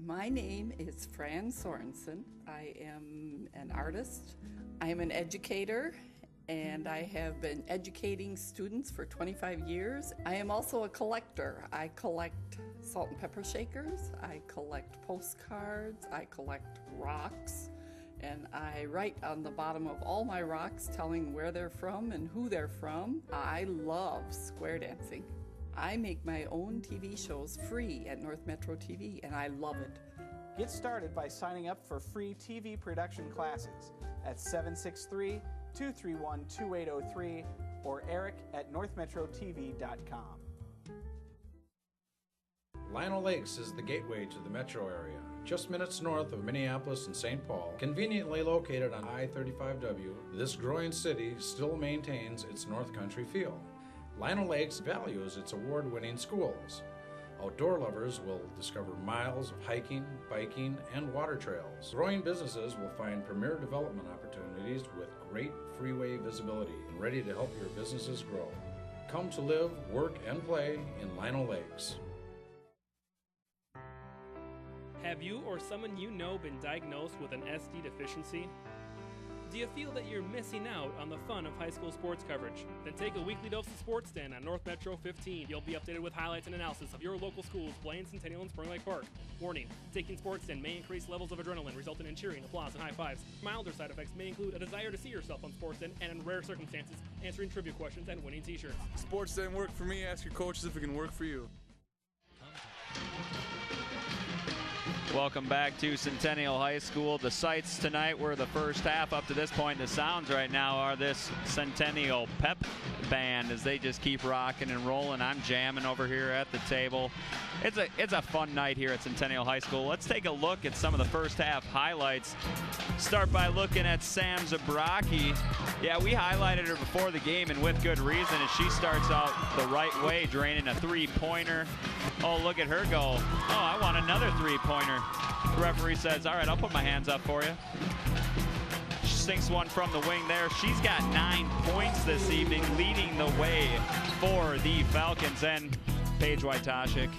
My name is Fran Sorensen. I am an artist. I am an educator, and I have been educating students for 25 years. I am also a collector. I collect salt and pepper shakers. I collect postcards. I collect rocks. And I write on the bottom of all my rocks telling where they're from and who they're from. I love square dancing. I make my own TV shows free at North Metro TV, and I love it. Get started by signing up for free TV production classes at 763-231-2803 or eric@northmetrotv.com. Lionel Lakes is the gateway to the metro area, just minutes north of Minneapolis and St. Paul. Conveniently located on I-35W, this growing city still maintains its North Country feel. Lionel Lakes values its award-winning schools. Outdoor lovers will discover miles of hiking, biking, and water trails. Growing businesses will find premier development opportunities with great freeway visibility and ready to help your businesses grow. Come to live, work, and play in Lionel Lakes. Have you or someone you know been diagnosed with an SD deficiency? Do you feel that you're missing out on the fun of high school sports coverage? Then take a weekly dose of Sports Den on North Metro 15. You'll be updated with highlights and analysis of your local schools, Blaine, Centennial, and Spring Lake Park. Warning, taking Sports Den may increase levels of adrenaline, resulting in cheering, applause, and high fives. Milder side effects may include a desire to see yourself on Sports Den, and in rare circumstances, answering trivia questions and winning t-shirts. Sports Den worked for me. Ask your coaches if it can work for you. Welcome back to Centennial High School. The sights tonight were the first half. Up to this point, the sounds right now are this Centennial pep band as they just keep rocking and rolling. I'm jamming over here at the table. It's a fun night here at Centennial High School. Let's take a look at some of the first half highlights. Start by looking at Sam Zabraki. Yeah, we highlighted her before the game, and with good reason, as she starts out the right way, draining a three-pointer. Oh, look at her go. Oh, I want another three-pointer. The referee says, all right, I'll put my hands up for you. She sinks one from the wing there. She's got 9 points this evening, leading the way for the Falcons. And Paige Wojtaszek,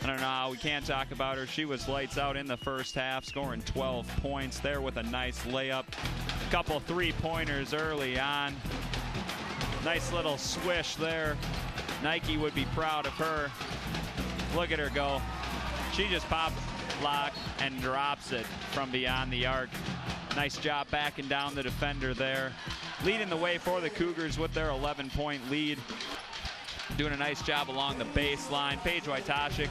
I don't know how we can't talk about her. She was lights out in the first half, scoring 12 points there with a nice layup. A couple three-pointers early on. Nice little swish there. Nike would be proud of her. Look at her go. She just pops, lock, and drops it from beyond the arc. Nice job backing down the defender there. Leading the way for the Cougars with their 11-point lead. Doing a nice job along the baseline. Paige Wojtaszek,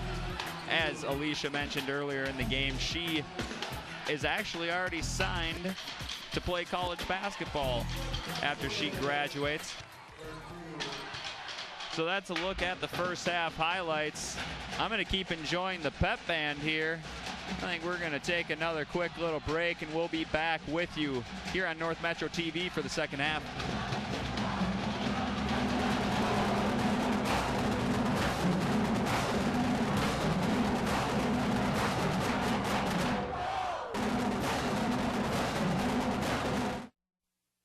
as Alicia mentioned earlier in the game, she is actually already signed to play college basketball after she graduates. So that's a look at the first half highlights. I'm going to keep enjoying the pep band here. I think we're going to take another quick little break, and we'll be back with you here on North Metro TV for the second half.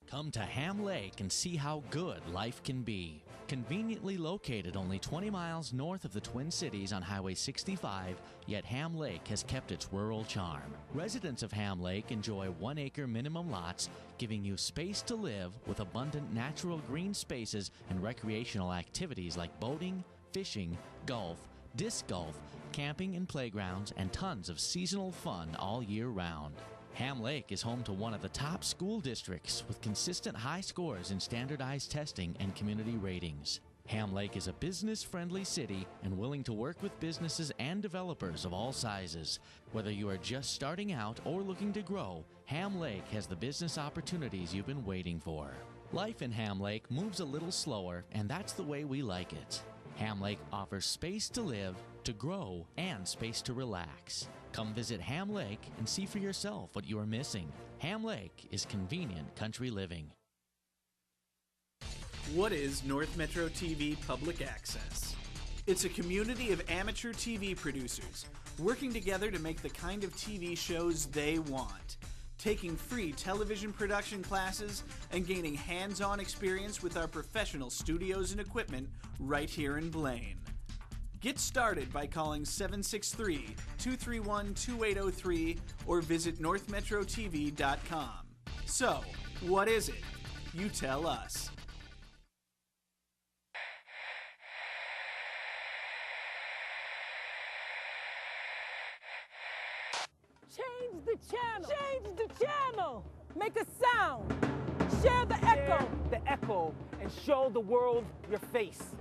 Come to Ham Lake and see how good life can be. Conveniently located only 20 miles north of the Twin Cities on Highway 65, yet Ham Lake has kept its rural charm. Residents of Ham Lake enjoy 1-acre minimum lots, giving you space to live with abundant natural green spaces and recreational activities like boating, fishing, golf, disc golf, camping and playgrounds, and tons of seasonal fun all year round. Ham Lake is home to one of the top school districts with consistent high scores in standardized testing and community ratings. Ham Lake is a business-friendly city and willing to work with businesses and developers of all sizes. Whether you are just starting out or looking to grow, Ham Lake has the business opportunities you've been waiting for. Life in Ham Lake moves a little slower, and that's the way we like it. Ham Lake offers space to live, to grow, and space to relax. Come visit Ham Lake and see for yourself what you are missing. Ham Lake is convenient country living. What is North Metro TV Public Access? It's a community of amateur TV producers working together to make the kind of TV shows they want, taking free television production classes and gaining hands-on experience with our professional studios and equipment right here in Blaine. Get started by calling 763-231-2803 or visit northmetrotv.com. So, what is it? You tell us. Change the channel. Change the channel. Make a sound. Share the echo. The echo and show the world your face.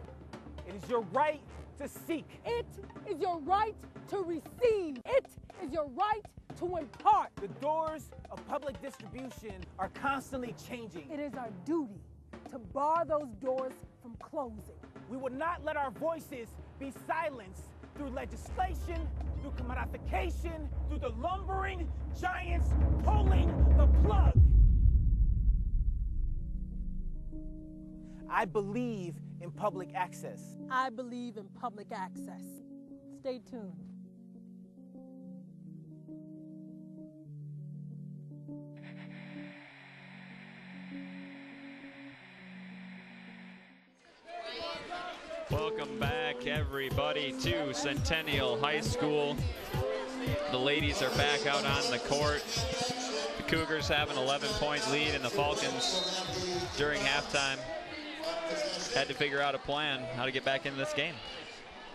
It is your right to seek. It is your right to receive. It is your right to impart. The doors of public distribution are constantly changing. It is our duty to bar those doors from closing. We will not let our voices be silenced through legislation, through commodification, through the lumbering giants pulling the plug. I believe in public access. I believe in public access. Stay tuned. Welcome back, everybody, to Centennial High School. The ladies are back out on the court. The Cougars have an 11-point lead, and the Falcons, during halftime, had to figure out a plan how to get back into this game.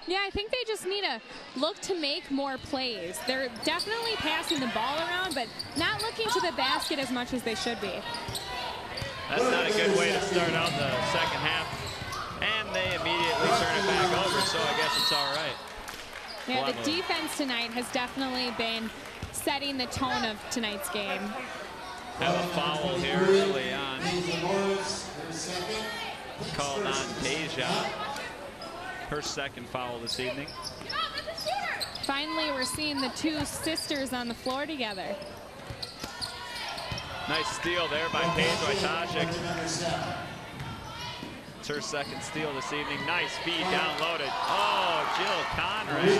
Yeah, I think they just need to look to make more plays. They're definitely passing the ball around, but not looking to the basket as much as they should be. That's not a good way to start out the second half. And they immediately turn it back over, so I guess it's all right. Yeah, the defense tonight has definitely been setting the tone of tonight's game. Have a foul here early on. Called on Deja. Her second foul this evening. Finally, we're seeing the two sisters on the floor together. Nice steal there by Paige Wojtaszek. It's her second steal this evening. Nice feed downloaded. Oh, Jill Conrad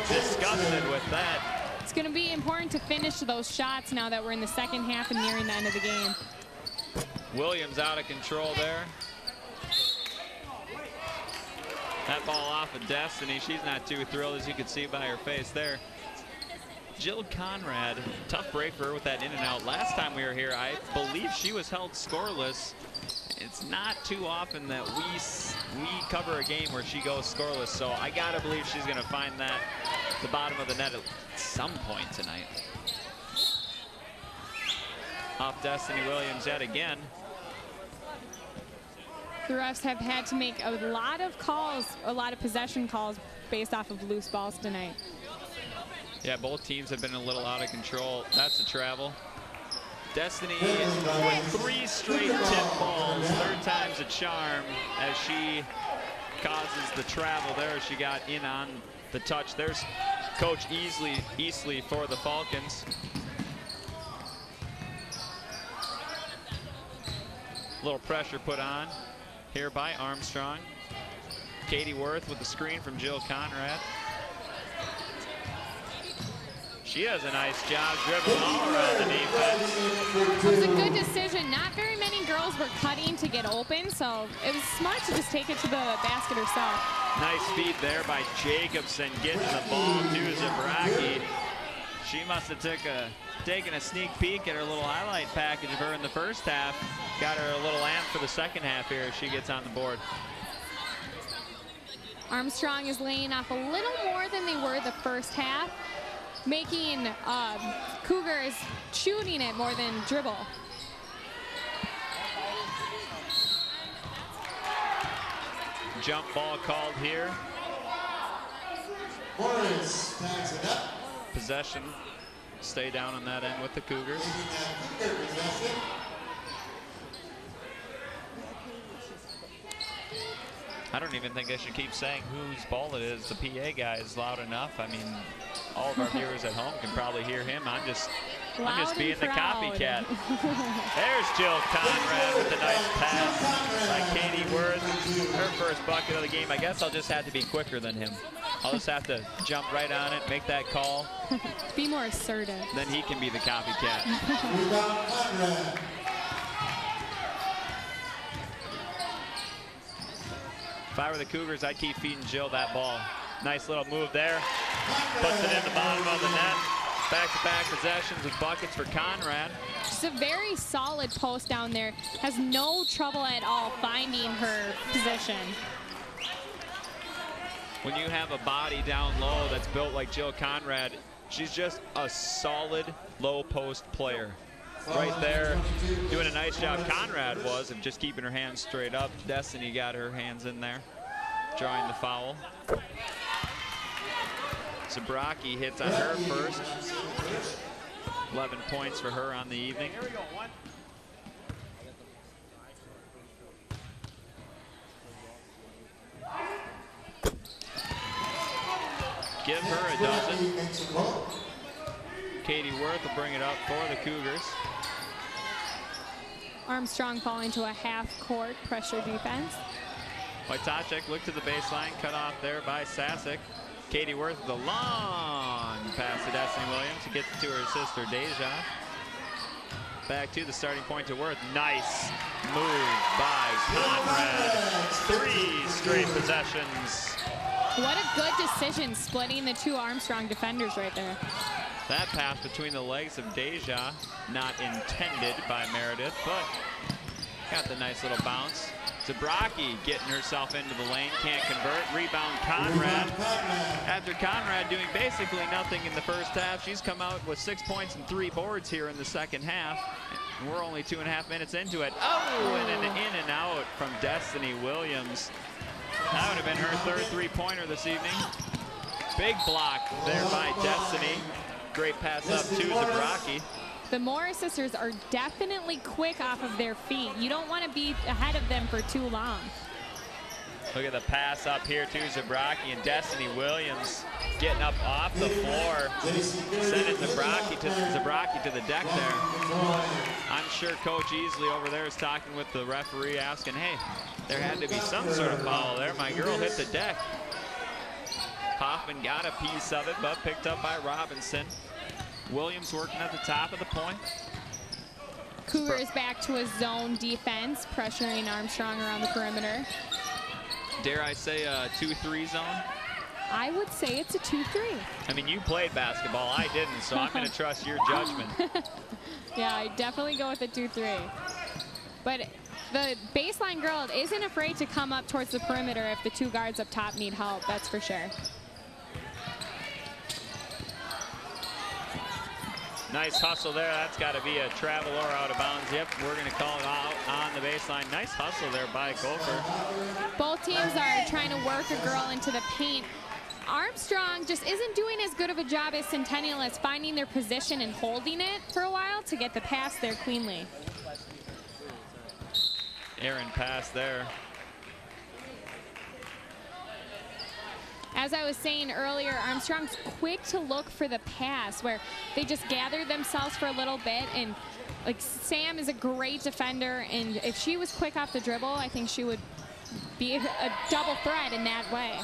disgusted with that. It's going to be important to finish those shots now that we're in the second half and nearing the end of the game. Williams out of control there. That ball off of Destiny. She's not too thrilled, as you can see by her face there. Jill Conrad, tough break for her with that in and out. Last time we were here, I believe she was held scoreless. It's not too often that we cover a game where she goes scoreless, so I gotta believe she's gonna find that at the bottom of the net at some point tonight. Off Destiny Williams yet again. The refs have had to make a lot of calls, a lot of possession calls based off of loose balls tonight. Yeah, both teams have been a little out of control. That's a travel. Destiny with 3 straight tip balls, third time's a charm, as she causes the travel there. She got in on the touch. There's Coach Easley for the Falcons. Little pressure put on here by Armstrong. Katie Worth with the screen from Jill Conrad. She does a nice job dribbling all around the defense. It was a good decision. Not very many girls were cutting to get open, so it was smart to just take it to the basket herself. Nice feed there by Jacobson, getting the ball to Zabraki. She must have taken a sneak peek at her little highlight package of her in the first half. Got her a little amp for the second half here as she gets on the board. Armstrong is laying off a little more than they were the first half, making Cougars shooting it more than dribble. Jump ball called here. Possession. Stay down on that end with the Cougars. I don't even think I should keep saying whose ball it is. The PA guy is loud enough. I mean, all of our viewers at home can probably hear him. I'm just being the proud. copycat. There's Jill Conrad with a nice pass by Katie Worth. Her first bucket of the game. I guess I'll just have to be quicker than him. I'll just have to jump right on it, make that call. Be more assertive. Then he can be the copycat. If I were the Cougars, I'd keep feeding Jill that ball. Nice little move there. Puts it in the bottom of the net. Back-to-back possessions with buckets for Conrad. She's a very solid post down there. Has no trouble at all finding her position. When you have a body down low that's built like Jill Conrad, she's just a solid low post player. Right there, doing a nice job. Conrad was of just keeping her hands straight up. Destiny got her hands in there, drawing the foul. Zabraki hits on her first. 11 points for her on the evening. Give her a dozen. Katie Worth will bring it up for the Cougars. Armstrong falling to a half-court pressure defense. Wojtacek looked to the baseline, cut off there by Sasek. Katie Worth with a long pass to Destiny Williams to get to her sister Deja. Back to the starting point to Worth. Nice move by Conrad. 3 straight possessions. What a good decision splitting the 2 Armstrong defenders right there. That pass between the legs of Deja, not intended by Meredith, but got the nice little bounce. Zabraki getting herself into the lane, can't convert. Rebound Conrad. After Conrad doing basically nothing in the first half, she's come out with 6 points and 3 boards here in the second half. And we're only 2.5 minutes into it. Oh, and an in and out from Destiny Williams. That would have been her third three-pointer this evening. Big block there by Destiny. Great pass up to Zabraki. The Morris sisters are definitely quick off of their feet. You don't want to be ahead of them for too long. Look at the pass up here to Zabraki, and Destiny Williams getting up off the floor. Sending Zabraki to the deck there. I'm sure Coach Easley over there is talking with the referee, asking, hey, there had to be some sort of foul there. My girl hit the deck. Hoffman got a piece of it, but picked up by Robinson. Williams working at the top of the point. Cougars back to a zone defense, pressuring Armstrong around the perimeter. Dare I say a 2-3 zone? I would say it's a 2-3. I mean, you played basketball, I didn't, so I'm going to trust your judgment. Yeah, I definitely go with a 2-3. But the baseline girl isn't afraid to come up towards the perimeter if the 2 guards up top need help, that's for sure. Nice hustle there. That's got to be a travel or out of bounds. Yep, we're going to call it out on the baseline. Nice hustle there by Gopher. Both teams are trying to work a girl into the paint. Armstrong just isn't doing as good of a job as Centennial as finding their position and holding it for a while to get the pass there cleanly. Aaron pass there. As I was saying earlier, Armstrong's quick to look for the pass where they just gather themselves for a little bit, and like Sam is a great defender, and if she was quick off the dribble, I think she would be a double threat in that way.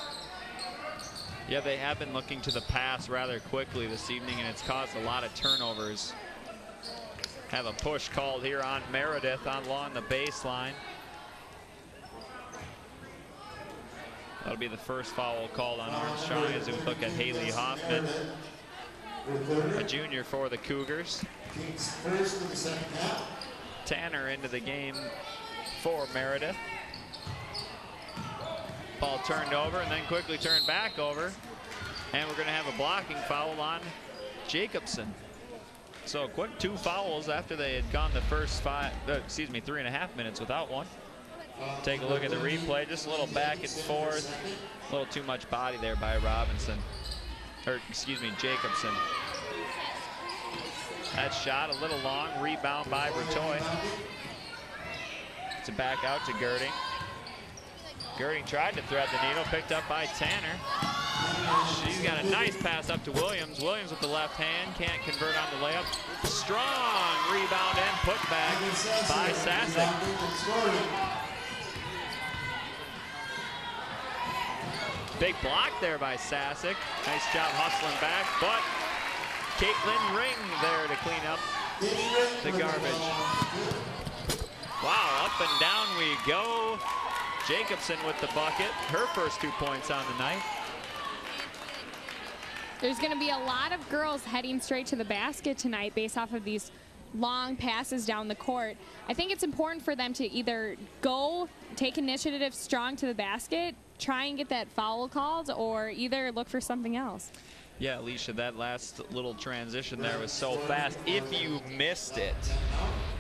Yeah, they have been looking to the pass rather quickly this evening, and it's caused a lot of turnovers. Have a push called here on Meredith along the baseline. That'll be the first foul called on Armstrong as we look at Haley Hoffman, a junior for the Cougars. Tanner into the game for Meredith. Ball turned over and then quickly turned back over. And we're going to have a blocking foul on Jacobson. So quick 2 fouls after they had gone the first 3.5 minutes without one. Take a look at the replay, just a little back and forth. A little too much body there by Robinson, or excuse me, Jacobson. That shot a little long, rebound by Bertoy. To back out to Girding. Girding tried to thread the needle, picked up by Tanner. She's got a nice pass up to Williams. Williams with the left hand, can't convert on the layup. Strong rebound and putback by Sasek. Big block there by Sasek. Nice job hustling back, but Caitlin Ring there to clean up the garbage. Wow, up and down we go. Jacobson with the bucket, her first 2 points on the night. There's going to be a lot of girls heading straight to the basket tonight based off of these long passes down the court. I think it's important for them to either go take initiative strong to the basket, try and get that foul called, or either look for something else. Yeah, Alicia, that last little transition there was so fast. If you missed it,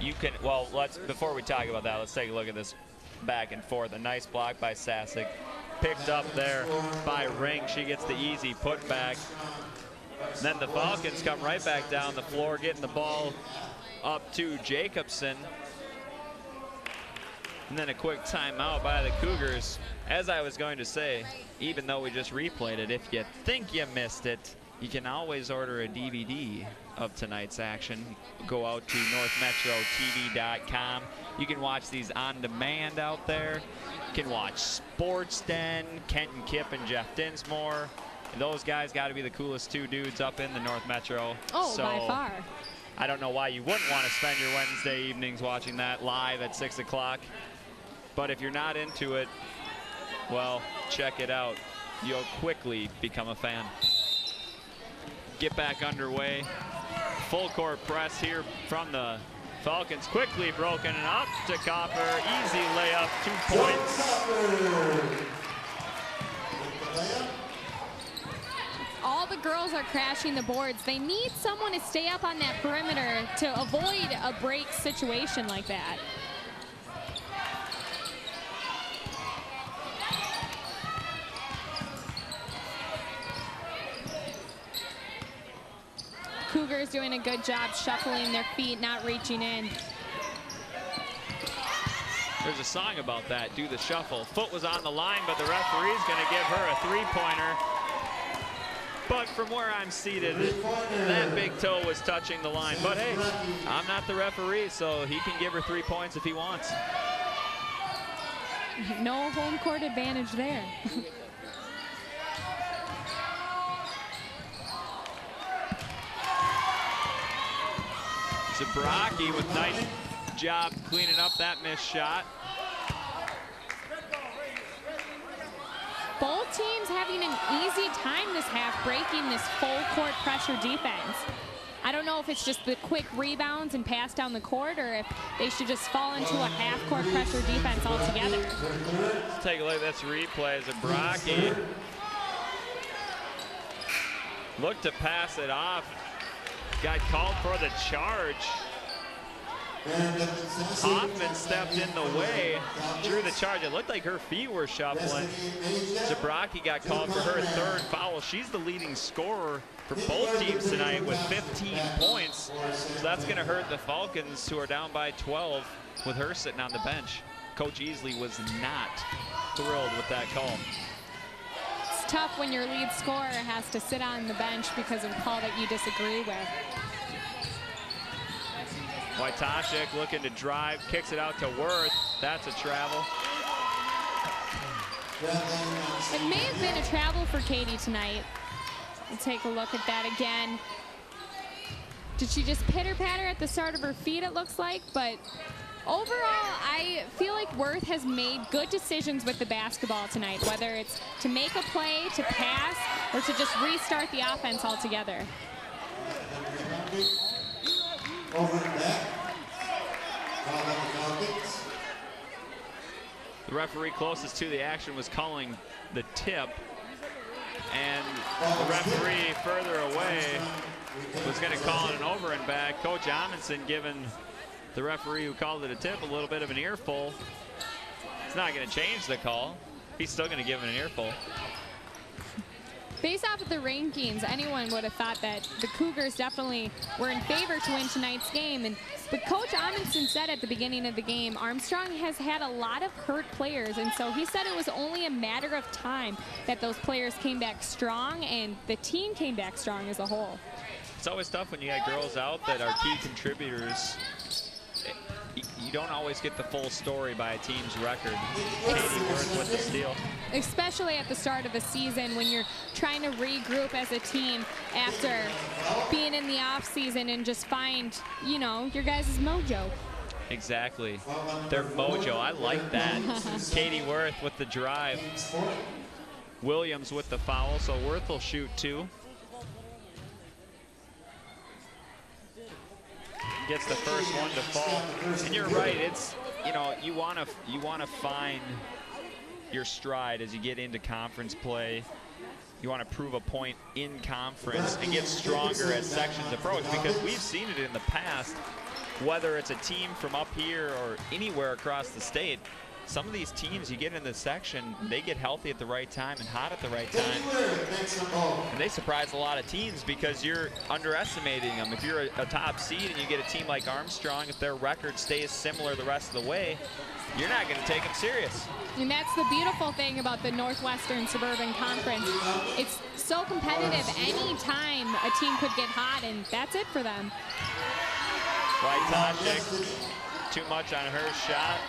you can, well, before we talk about that, let's take a look at this back and forth. A nice block by Sasek. Picked up there by Ring. She gets the easy putback. Then the Falcons come right back down the floor, getting the ball up to Jacobson. And then a quick timeout by the Cougars. As I was going to say, even though we just replayed it, if you think you missed it, you can always order a DVD of tonight's action. Go out to northmetrotv.com. You can watch these on demand out there. You can watch Sports Den, Kenton Kipp and Jeff Dinsmore. And those guys got to be the coolest two dudes up in the North Metro. Oh, so, by far. I don't know why you wouldn't want to spend your Wednesday evenings watching that live at 6 o'clock. But if you're not into it, well, check it out. You'll quickly become a fan. Get back underway. Full court press here from the Falcons. Quickly broken and up to Copper. Easy layup, 2 points. All the girls are crashing the boards. They need someone to stay up on that perimeter to avoid a break situation like that. Cougars doing a good job shuffling their feet, not reaching in. There's a song about that, do the shuffle. Foot was on the line, but the referee's gonna give her a three-pointer. But from where I'm seated, that big toe was touching the line. But hey, I'm not the referee, so he can give her 3 points if he wants. No home court advantage there. Zabraki with nice job cleaning up that missed shot. Both teams having an easy time this half breaking this full court pressure defense. I don't know if it's just the quick rebounds and pass down the court or if they should just fall into a half court pressure defense altogether. Let's take a look at this replay. Zabraki looked to pass it off. Got called for the charge. Hoffman stepped in the way, drew the charge. It looked like her feet were shuffling. Zabraki got called for her third foul. She's the leading scorer for both teams tonight with 15 points. So that's going to hurt the Falcons, who are down by 12 with her sitting on the bench. Coach Easley was not thrilled with that call. It's tough when your lead scorer has to sit on the bench because of a call that you disagree with. Wojtaszek looking to drive, kicks it out to Worth. That's a travel. It may have been a travel for Katie tonight. We'll take a look at that again. Did she just pitter-patter at the start of her feet, it looks like? But overall, I feel like Worth has made good decisions with the basketball tonight, whether it's to make a play, to pass, or to just restart the offense altogether. The referee closest to the action was calling the tip, and the referee further away was going to call it an over and back. Coach Amundsen giving the referee who called it a tip a little bit of an earful. It's not going to change the call. He's still going to give him an earful. Based off of the rankings, anyone would have thought that the Cougars definitely were in favor to win tonight's game. But Coach Amundsen said at the beginning of the game, Armstrong has had a lot of hurt players, and so he said it was only a matter of time that those players came back strong and the team came back strong as a whole. It's always tough when you got girls out that are key contributors. You don't always get the full story by a team's record. Katie Worth with the steal. Especially at the start of the season when you're trying to regroup as a team after being in the off season and just find, you know, your guys' mojo. Exactly. Their mojo. I like that. Katie Worth with the drive. Williams with the foul, so Worth will shoot 2. Gets the first one to fall. And you're right, it's, you know, you want to find your stride as you get into conference play. You want to prove a point in conference and get stronger as sections approach, because we've seen it in the past, whether it's a team from up here or anywhere across the state. Some of these teams, you get in the section, they get healthy at the right time and hot at the right time. And they surprise a lot of teams because you're underestimating them. If you're a top seed and you get a team like Armstrong, if their record stays similar the rest of the way, you're not going to take them serious. And that's the beautiful thing about the Northwestern Suburban Conference. It's so competitive. Any time a team could get hot, and that's it for them. Wojtaszek, too much on her shot.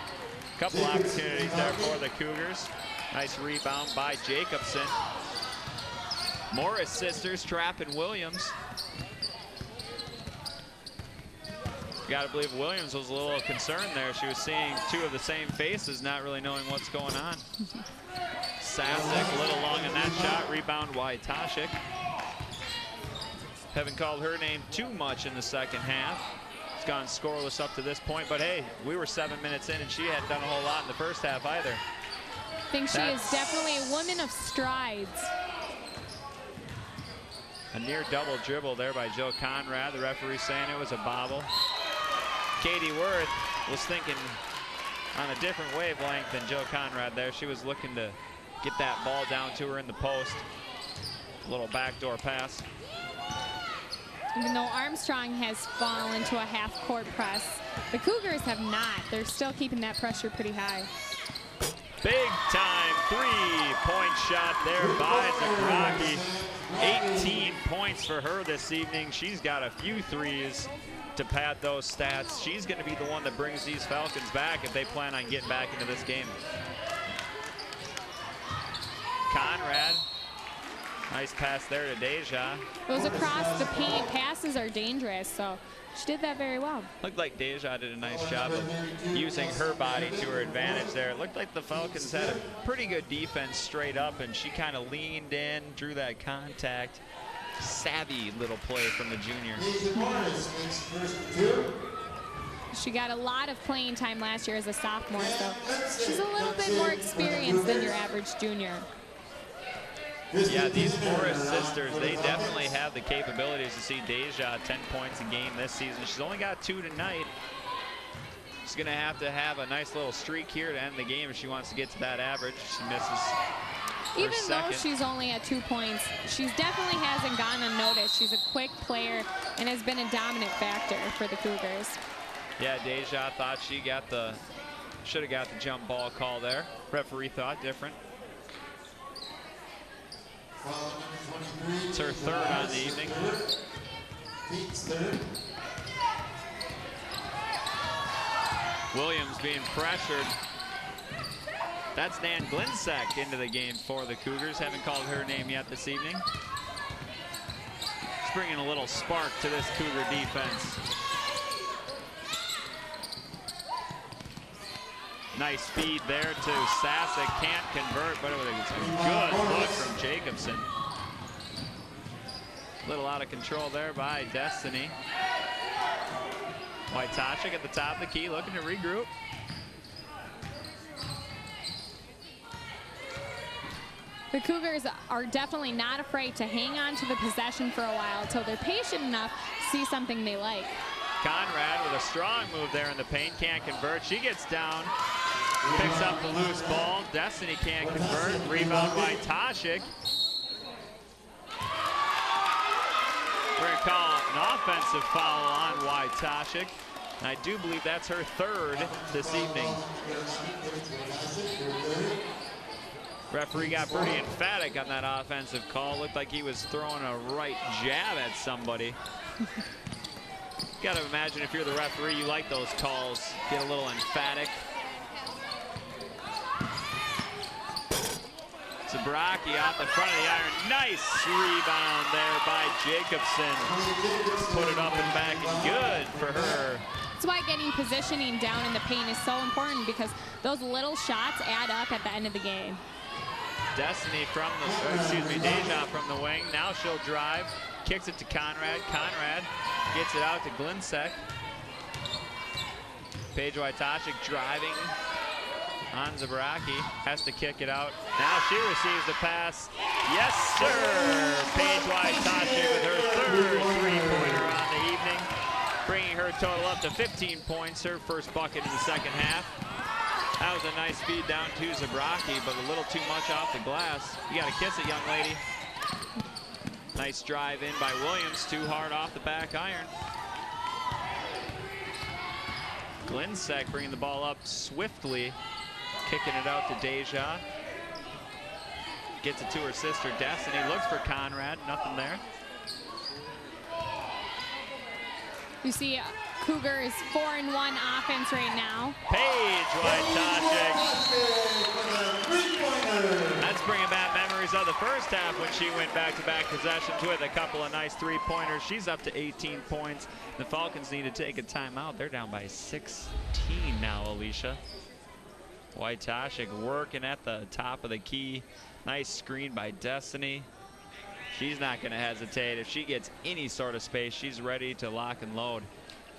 Couple opportunities there for the Cougars. Nice rebound by Jacobson. Morris sisters trapping Williams. You got to believe Williams was a little concerned there. She was seeing 2 of the same faces, not really knowing what's going on. Sasek a little long on that shot. Rebound Wojtaszek. Haven't called her name too much in the second half. It's gone scoreless up to this point, but hey, we were 7 minutes in and she hadn't done a whole lot in the first half either. I think she is definitely a woman of strides. A near double dribble there by Joe Conrad. The referee saying it was a bobble. Katie Worth was thinking on a different wavelength than Joe Conrad there. She was looking to get that ball down to her in the post. A little backdoor pass. Even though Armstrong has fallen to a half-court press, the Cougars have not. They're still keeping that pressure pretty high. Big time 3-point shot there by Zakraki. 18 points for her this evening. She's got a few threes to pad those stats. She's going to be the one that brings these Falcons back if they plan on getting back into this game. Conrad. Nice pass there to Deja. Those across the paint passes are dangerous, so she did that very well. Looked like Deja did a nice job of using her body to her advantage there. It looked like the Falcons had a pretty good defense straight up, and she kind of leaned in, drew that contact. Savvy little play from the junior. She got a lot of playing time last year as a sophomore, so she's a little bit more experienced than your average junior. Yeah, these Morris sisters, they definitely have the capabilities to see Deja 10 points a game this season. She's only got 2 tonight. She's going to have a nice little streak here to end the game if she wants to get to that average. She misses Even though she's only at 2 points, she definitely hasn't gone unnoticed. She's a quick player and has been a dominant factor for the Cougars. Yeah, Deja thought she should have got the jump ball call there. Referee thought different. It's her 3rd on the evening. Williams being pressured. That's Nan Glinsack into the game for the Cougars. Haven't called her name yet this evening. It's bringing a little spark to this Cougar defense. Nice feed there to Sasek, can't convert, but it was a good look from Jacobson. A little out of control there by Destiny. Wojtaszek at the top of the key, looking to regroup. The Cougars are definitely not afraid to hang on to the possession for a while until they're patient enough to see something they like. Conrad with a strong move there in the paint, can't convert. She gets down, picks up the loose ball. Destiny can't convert. Rebound by Toshik. We're going to call an offensive foul on Wojtaszek. And I do believe that's her third this evening. Referee got pretty emphatic on that offensive call. Looked like he was throwing a right jab at somebody. Got to imagine if you're the referee, you like those calls. Get a little emphatic. Zabraki off the front of the iron. Nice rebound there by Jacobson. Put it up and back and good for her. That's why getting positioning down in the paint is so important, because those little shots add up at the end of the game. Destiny from the, Deja from the wing. Now she'll drive. Kicks it to Conrad. Conrad gets it out to Glinsek. Paige Wojtaszek driving on Zabraki. Has to kick it out. Now she receives the pass. Yes, sir! Paige Wojtaszek with her third three-pointer on the evening, bringing her total up to 15 points, her first bucket in the second half. That was a nice feed down to Zabraki, but a little too much off the glass. You got to kiss it, young lady. Nice drive in by Williams, too hard off the back iron. Glinsek bringing the ball up swiftly, kicking it out to Deja. Gets it to her sister Destiny, looks for Conrad, nothing there. You see Cougars 4-1 offense right now. Paige Wojtaszek. That's bringing back memories of the first half when she went back-to-back possessions with a couple of nice three-pointers. She's up to 18 points. The Falcons need to take a timeout. They're down by 16 now, Alicia. Wojtaszek working at the top of the key. Nice screen by Destiny. She's not going to hesitate. If she gets any sort of space, she's ready to lock and load.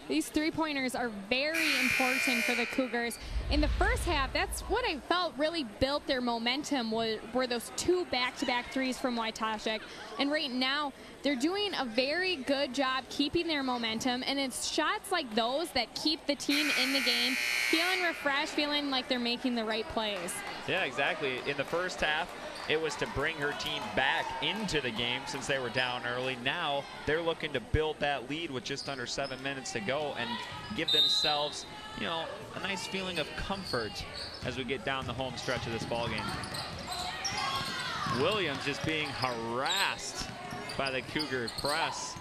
These three-pointers are very important for the Cougars. In the first half, that's what I felt really built their momentum, were those two back-to-back threes from Wojtaszek. And right now, they're doing a very good job keeping their momentum, and it's shots like those that keep the team in the game, feeling refreshed, feeling like they're making the right plays. Yeah, exactly. In the first half, it was to bring her team back into the game since they were down early. Now they're looking to build that lead with just under 7 minutes to go and give themselves, you know, a nice feeling of comfort as we get down the home stretch of this ball game. Williams just being harassed by the Cougar press.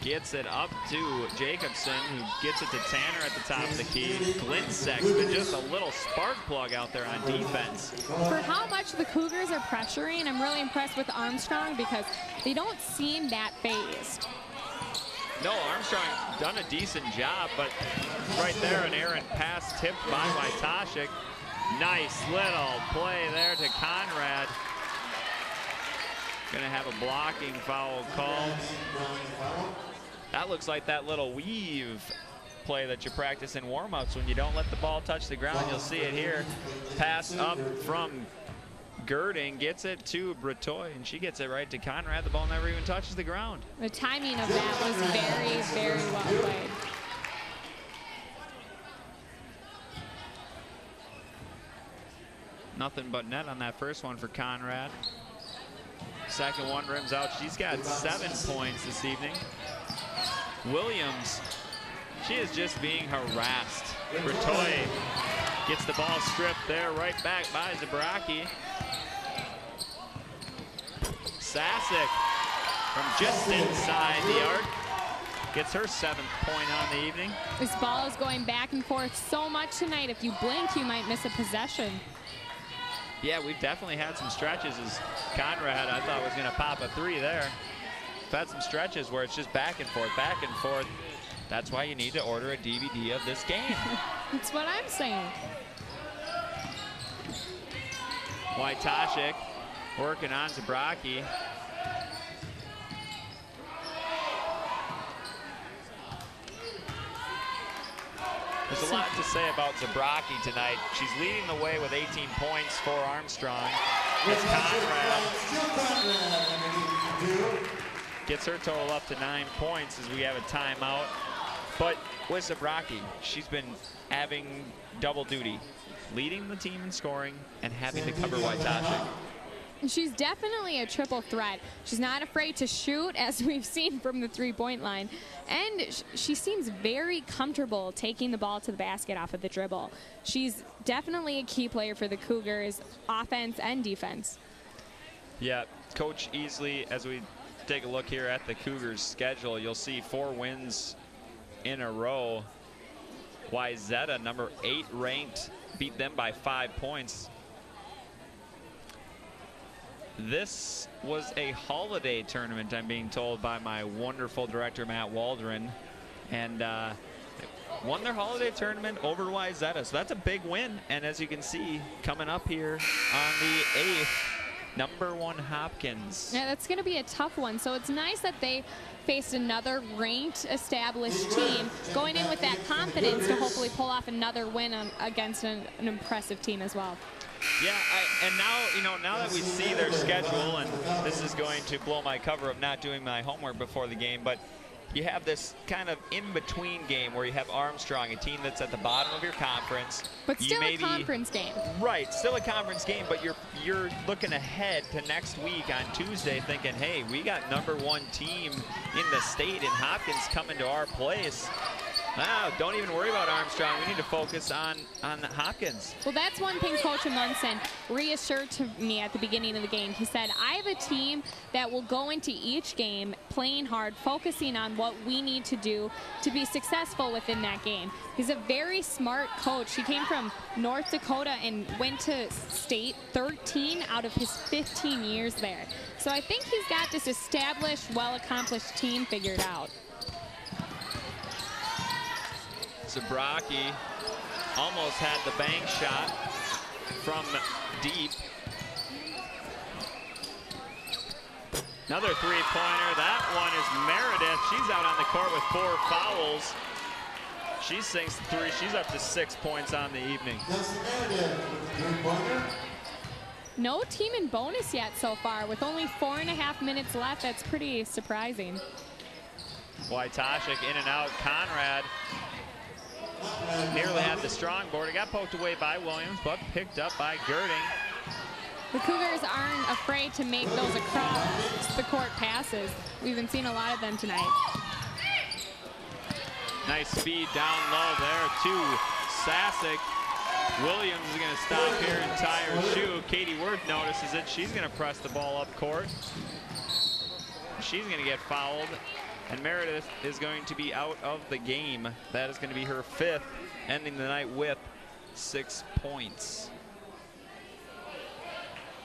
Gets it up to Jacobson, who gets it to Tanner at the top of the key. Glinsek's been just a little spark plug out there on defense. For how much the Cougars are pressuring, I'm really impressed with Armstrong, because they don't seem that phased. No, Armstrong's done a decent job, but right there an errant pass tipped by Wojtaszek. Nice little play there to Conrad. Gonna have a blocking foul called. That looks like that little weave play that you practice in warmups when you don't let the ball touch the ground. You'll see it here. Pass up from Girding, gets it to Bretoy, and she gets it right to Conrad. The ball never even touches the ground. The timing of that was very, very well played. Nothing but net on that first one for Conrad. Second one rims out. She's got 7 points this evening. Williams, she is just being harassed. Bretoy gets the ball stripped there, right back by Zabraki. Sasek from just inside the arc gets her 7th point on the evening. This ball is going back and forth so much tonight. If you blink, you might miss a possession. Yeah, we've definitely had some stretches as Conrad, I thought, was going to pop a 3 there. We've had some stretches where it's just back and forth, back and forth. That's why you need to order a DVD of this game. That's what I'm saying. Wojtaszek working on Zabraki. There's a lot to say about Zabraki tonight. She's leading the way with 18 points for Armstrong. As Conrad gets her total up to 9 points as we have a timeout. But with Zabraki, she's been having double duty, leading the team in scoring and having to cover Wojtaszek. She's definitely a triple threat. She's not afraid to shoot, as we've seen from the three-point line. And she seems very comfortable taking the ball to the basket off of the dribble. She's definitely a key player for the Cougars, offense and defense. Yeah, Coach Easley, as we take a look here at the Cougars' schedule, you'll see 4 wins in a row. Wayzata, number 8 ranked, beat them by 5 points. This was a holiday tournament, I'm being told by my wonderful director, Matt Waldron, and won their holiday tournament over Wayzata. So that's a big win. And as you can see, coming up here on the 8th, number 1 Hopkins. Yeah, that's going to be a tough one. So it's nice that they faced another ranked, established team, going in with that confidence to hopefully pull off another win against an impressive team as well. Yeah, and now, now that we see their schedule, and this is going to blow my cover of not doing my homework before the game, but you have this kind of in-between game where you have Armstrong, a team that's at the bottom of your conference. But still a conference game. Right, still a conference game, but you're looking ahead to next week on Tuesday thinking, hey, we got number 1 team in the state in Hopkins coming to our place. Wow, don't even worry about Armstrong. We need to focus on Hopkins. Well, that's one thing Coach Amundsen reassured to me at the beginning of the game. He said, I have a team that will go into each game playing hard, focusing on what we need to do to be successful within that game. He's a very smart coach. He came from North Dakota and went to state 13 out of his 15 years there. So I think he's got this established, well-accomplished team figured out. Zabraki almost had the bank shot from deep. Another three-pointer. That one is Meredith. She's out on the court with 4 fouls. She sinks 3. She's up to 6 points on the evening. No team in bonus yet so far. With only 4.5 minutes left, that's pretty surprising. Wojtaszek in and out. Conrad nearly had the strong board. It got poked away by Williams, but picked up by Girding. The Cougars aren't afraid to make those across the court passes. We've been seeing a lot of them tonight. Nice speed down low there to Sasek. Williams is going to stop here and tie her shoe. Katie Worth notices it. She's going to press the ball up court. She's going to get fouled. And Meredith is going to be out of the game. That is going to be her 5th, ending the night with 6 points.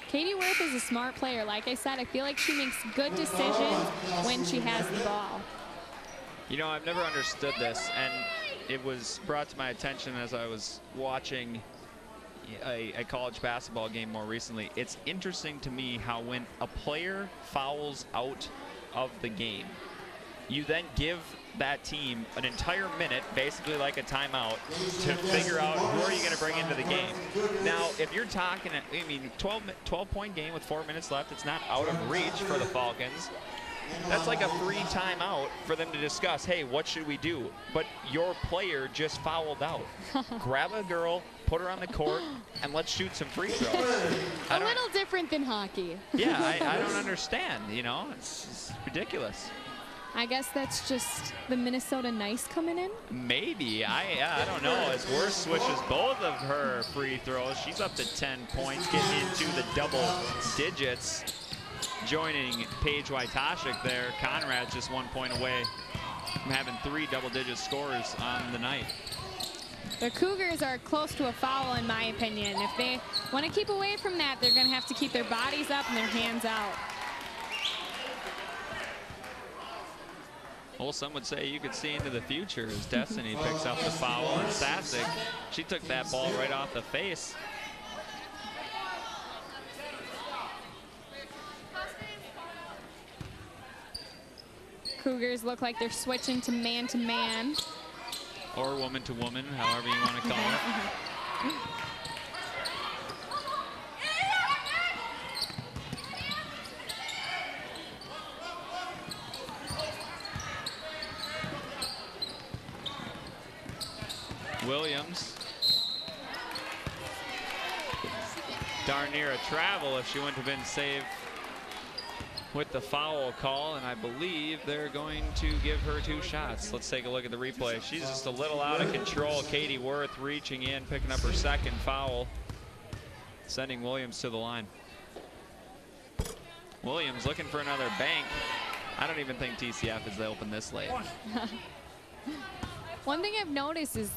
Katie Worth is a smart player. Like I said, I feel like she makes good decisions when she has the ball. You know, I've never understood this, and it was brought to my attention as I was watching a college basketball game more recently. It's interesting to me how when a player fouls out of the game, you then give that team an entire minute, basically like a timeout, to figure out who are you going to bring into the game. Now, if you're talking, 12-point game with 4 minutes left, it's not out of reach for the Falcons. That's like a free timeout for them to discuss, hey, what should we do? But your player just fouled out. Grab a girl, put her on the court, and let's shoot some free throws. A little different than hockey. Yeah, I don't understand, it's ridiculous. I guess that's just the Minnesota Nice coming in? Maybe. I don't know. As Worth switches both of her free throws, she's up to 10 points, getting into the double digits. Joining Paige Wojtaszek there. Conrad's just 1 point away from having 3 double-digit scores on the night. The Cougars are close to a foul, in my opinion. If they want to keep away from that, they're going to have to keep their bodies up and their hands out. Well, some would say you could see into the future as Destiny picks up the foul, and Sasek, she took that ball right off the face. Cougars look like they're switching to man-to-man. Or woman-to-woman, however you want to call it. Williams darn near a travel if she wouldn't have been saved with the foul call, and I believe they're going to give her 2 shots. Let's take a look at the replay. She's just a little out of control. Katie Worth reaching in, picking up her 2nd foul, sending Williams to the line. Williams looking for another bank. I don't even think TCF is open this late. One thing I've noticed is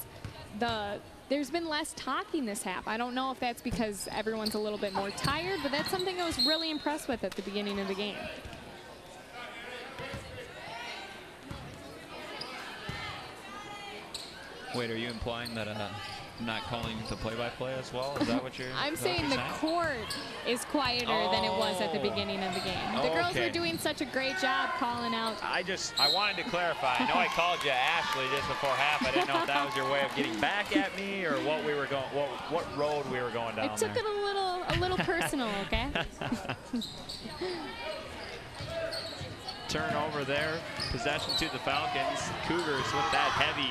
there's been less talking this half. I don't know if that's because everyone's a little bit more tired, but that's something I was really impressed with at the beginning of the game. Wait, are you implying that I'm not calling the play-by-play as well? Is that what you're I'm saying the court is quieter than it was at the beginning of the game. The girls were doing such a great job calling out. I wanted to clarify. I know I called you Ashley just before half. I didn't know if that was your way of getting back at me or what we were going, what road we were going down. I took it a little personal, okay? Turnover there. Possession to the Falcons. Cougars with that heavy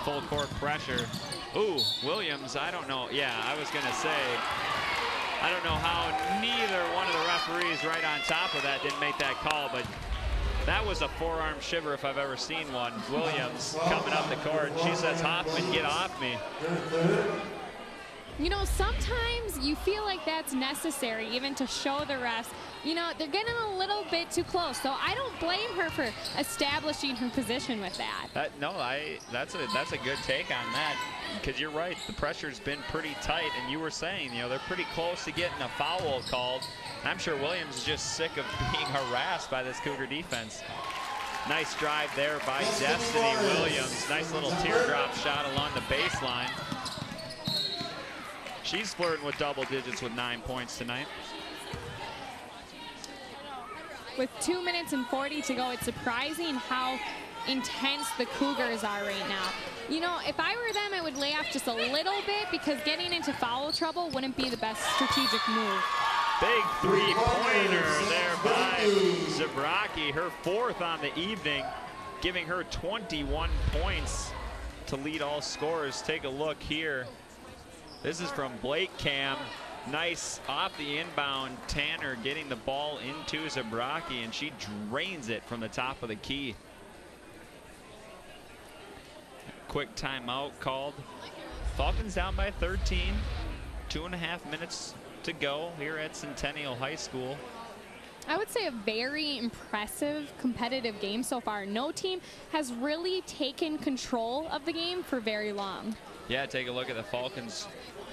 full court pressure. Ooh, Williams, I don't know. Yeah, I was going to say, I don't know how neither one of the referees right on top of that didn't make that call, but that was a forearm shiver if I've ever seen one. Williams coming up the court. She says, Hoffman, get off me. You know, sometimes you feel like that's necessary even to show the refs, you know, they're getting a little bit too close. So I don't blame her for establishing her position with that. That's a good take on that, because you're right. The pressure's been pretty tight, and you were saying, you know, they're pretty close to getting a foul called. I'm sure Williams is just sick of being harassed by this Cougar defense. Nice drive there by Destiny Williams. Nice little teardrop shot along the baseline. She's flirting with double digits with 9 points tonight. With 2 minutes and 40 to go, it's surprising how intense the Cougars are right now. You know, if I were them, I would lay off just a little bit, because getting into foul trouble wouldn't be the best strategic move. Big three-pointer there by Zabraki, her 4th on the evening, giving her 21 points to lead all scorers. Take a look here. This is from Blake Cam. Nice off the inbound. Tanner getting the ball into Zabraki, and she drains it from the top of the key. Quick timeout called. Falcons down by 13. 2.5 minutes to go here at Centennial High School. I would say a very impressive competitive game so far. No team has really taken control of the game for very long. Yeah, take a look at the Falcons'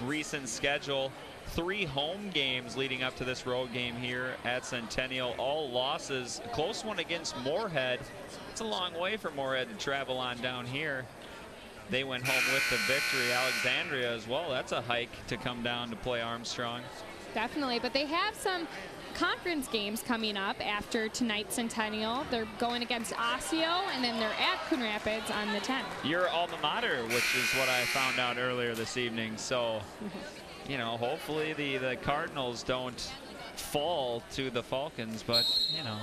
recent schedule. 3 home games leading up to this road game here at Centennial. All losses. A close one against Moorhead. It's a long way for Moorhead to travel on down here. They went home with the victory. Alexandria as well. That's a hike to come down to play Armstrong. Definitely, but they have some conference games coming up after tonight's Centennial. They're going against Osseo, and then they're at Coon Rapids on the 10th. Your alma mater, which is what I found out earlier this evening. So, you know, hopefully the Cardinals don't fall to the Falcons, but, you know,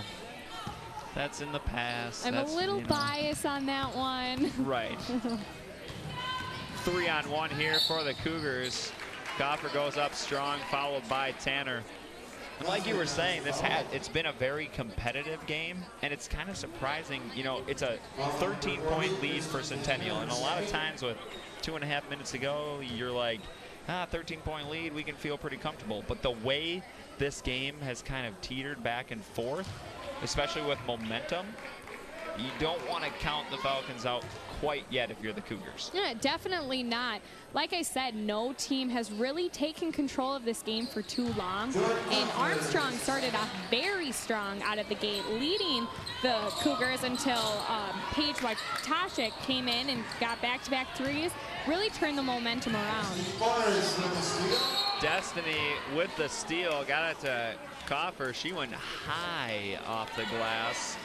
that's in the past. I'm a little biased on that one. Right. 3-on-1 here for the Cougars. Coffer goes up strong, followed by Tanner. And like you were saying, it's been a very competitive game, and it's kind of surprising. You know, it's a 13-point lead for Centennial, and a lot of times with 2.5 minutes to go, you're like, 13-point lead, we can feel pretty comfortable. But the way this game has kind of teetered back and forth, especially with momentum, you don't want to count the Falcons out quite yet if you're the Cougars. Yeah, definitely not. Like I said, no team has really taken control of this game for too long. And Armstrong started off very strong out of the gate, leading the Cougars until Paige Wojtaszek came in and got back-to-back threes, really turned the momentum around. Destiny with the steal, got it to Coffer. She went high off the glass.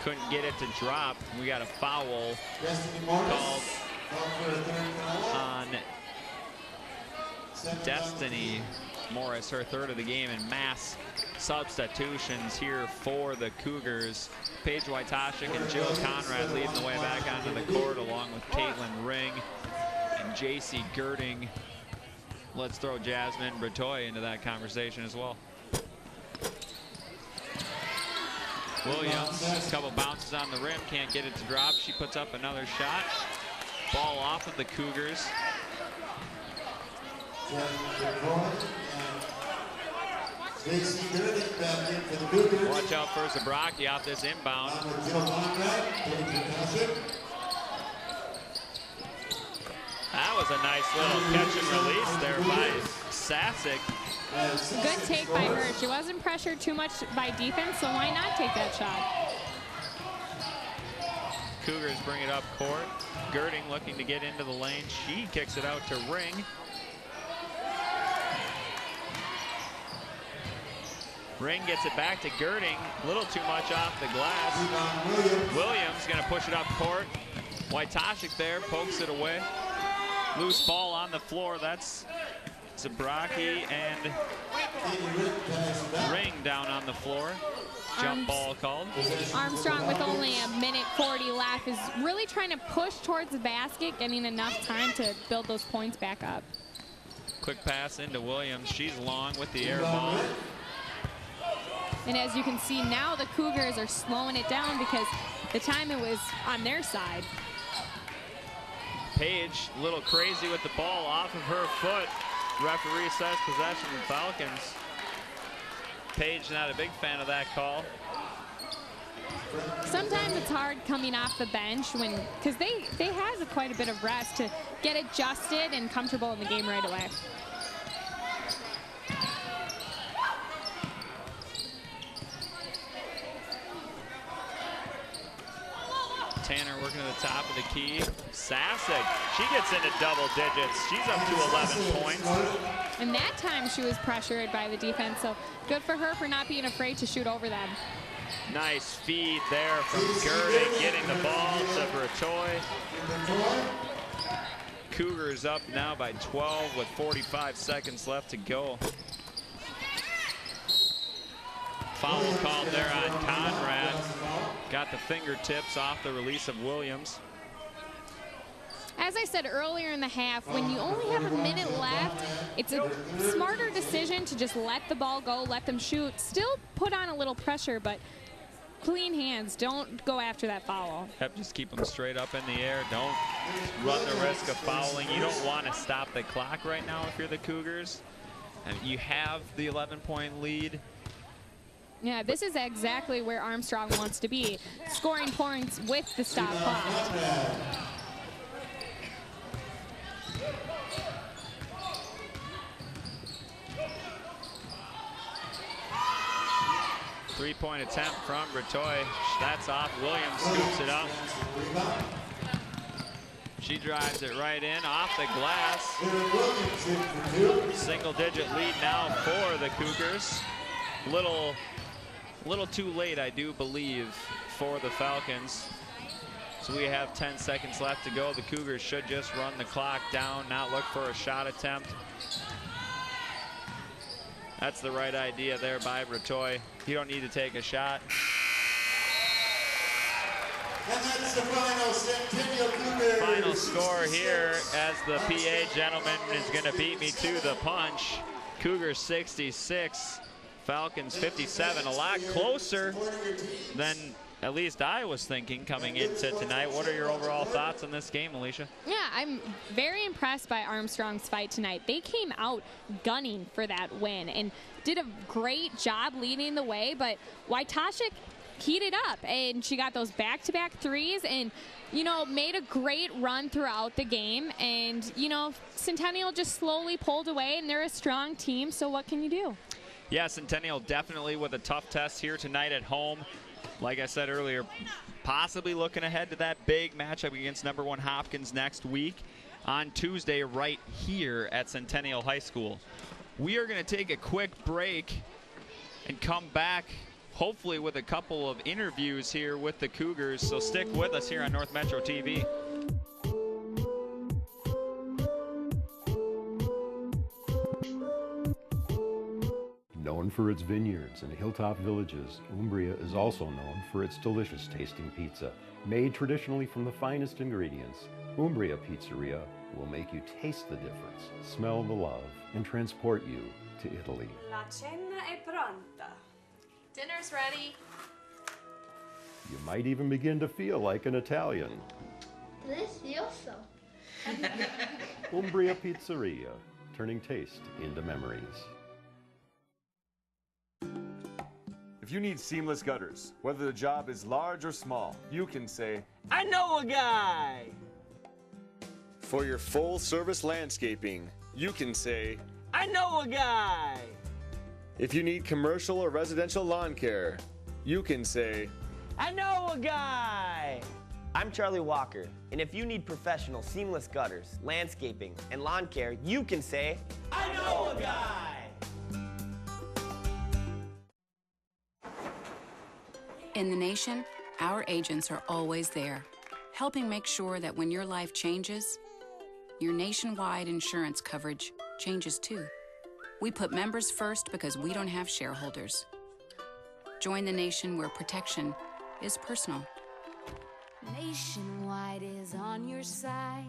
Couldn't get it to drop. We got a foul called on Destiny Morris, her 3rd of the game, and mass substitutions here for the Cougars. Paige Wojtaszek and Jill Conrad leading the way back onto the court, along with Caitlin Ring and JC Girding. Let's throw Jasmine Bretoy into that conversation as well. Williams, a couple bounces on the rim, can't get it to drop. She puts up another shot. Ball off of the Cougars. Watch out for Zabraki off this inbound. That was a nice little catch and release there by Sasic. Good take by her. She wasn't pressured too much by defense, so why not take that shot? Cougars bring it up court. Girding looking to get into the lane. She kicks it out to Ring. Ring gets it back to Girding. A little too much off the glass. Williams going to push it up court. Wojtaszek there pokes it away. Loose ball on the floor. That's Zabraki and Ring down on the floor. Jump ball called. Armstrong, with only a minute 40 left, is really trying to push towards the basket, getting enough time to build those points back up. Quick pass into Williams. She's long with the air ball. And as you can see now, the Cougars are slowing it down because the time it was on their side. Page, a little crazy with the ball off of her foot. Referee says possession of the Falcons. Page not a big fan of that call. Sometimes it's hard coming off the bench because they have quite a bit of rest to get adjusted and comfortable in the game right away. Tanner working at the top of the key. Sasic, she gets into double digits. She's up to 11 points. And that time she was pressured by the defense, so good for her for not being afraid to shoot over them. Nice feed there from Girding, getting the ball to Bretoy. Cougars up now by 12 with 45 seconds left to go. Foul called there on Conrad. Got the fingertips off the release of Williams. As I said earlier in the half, when you only have a minute left, it's a smarter decision to just let the ball go, let them shoot, still put on a little pressure, but clean hands. Don't go after that foul. Yep, just keep them straight up in the air. Don't run the risk of fouling. You don't want to stop the clock right now if you're the Cougars. And you have the 11-point lead. Yeah, this is exactly where Armstrong wants to be, scoring points with the stop clock. Three-point attempt from Bretoy. That's off. Williams scoops it up. She drives it right in, off the glass. Single-digit lead now for the Cougars. Little too late, I do believe, for the Falcons. So we have 10 seconds left to go. The Cougars should just run the clock down, not look for a shot attempt. That's the right idea there by Bretoy. You don't need to take a shot. And that's the final Centennial Cougars. Final score here as the PA gentleman is going to beat me to the punch. Cougars 66. Falcons 57, a lot closer than at least I was thinking coming into tonight. What are your overall thoughts on this game, Alicia? Yeah, I'm very impressed by Armstrong's fight tonight. They came out gunning for that win and did a great job leading the way, but Wojtaszek heated up, and she got those back-to-back threes and, you know, made a great run throughout the game. And, you know, Centennial just slowly pulled away, and they're a strong team, so what can you do? Yeah, Centennial definitely with a tough test here tonight at home. Like I said earlier, possibly looking ahead to that big matchup against #1 Hopkins next week on Tuesday right here at Centennial High School. We are going to take a quick break and come back hopefully with a couple of interviews here with the Cougars. So stick with us here on North Metro TV. Known for its vineyards and hilltop villages, Umbria is also known for its delicious tasting pizza. Made traditionally from the finest ingredients, Umbria Pizzeria will make you taste the difference, smell the love, and transport you to Italy. La cena è pronta. Dinner's ready. You might even begin to feel like an Italian. Delicioso. Umbria Pizzeria, turning taste into memories. If you need seamless gutters, whether the job is large or small, you can say, I know a guy! For your full-service landscaping, you can say, I know a guy! If you need commercial or residential lawn care, you can say, I know a guy! I'm Charlie Walker, and if you need professional seamless gutters, landscaping, and lawn care, you can say, I know a guy! In the nation, our agents are always there, helping make sure that when your life changes, your nationwide insurance coverage changes too. We put members first because we don't have shareholders. Join the nation where protection is personal. Nationwide is on your side.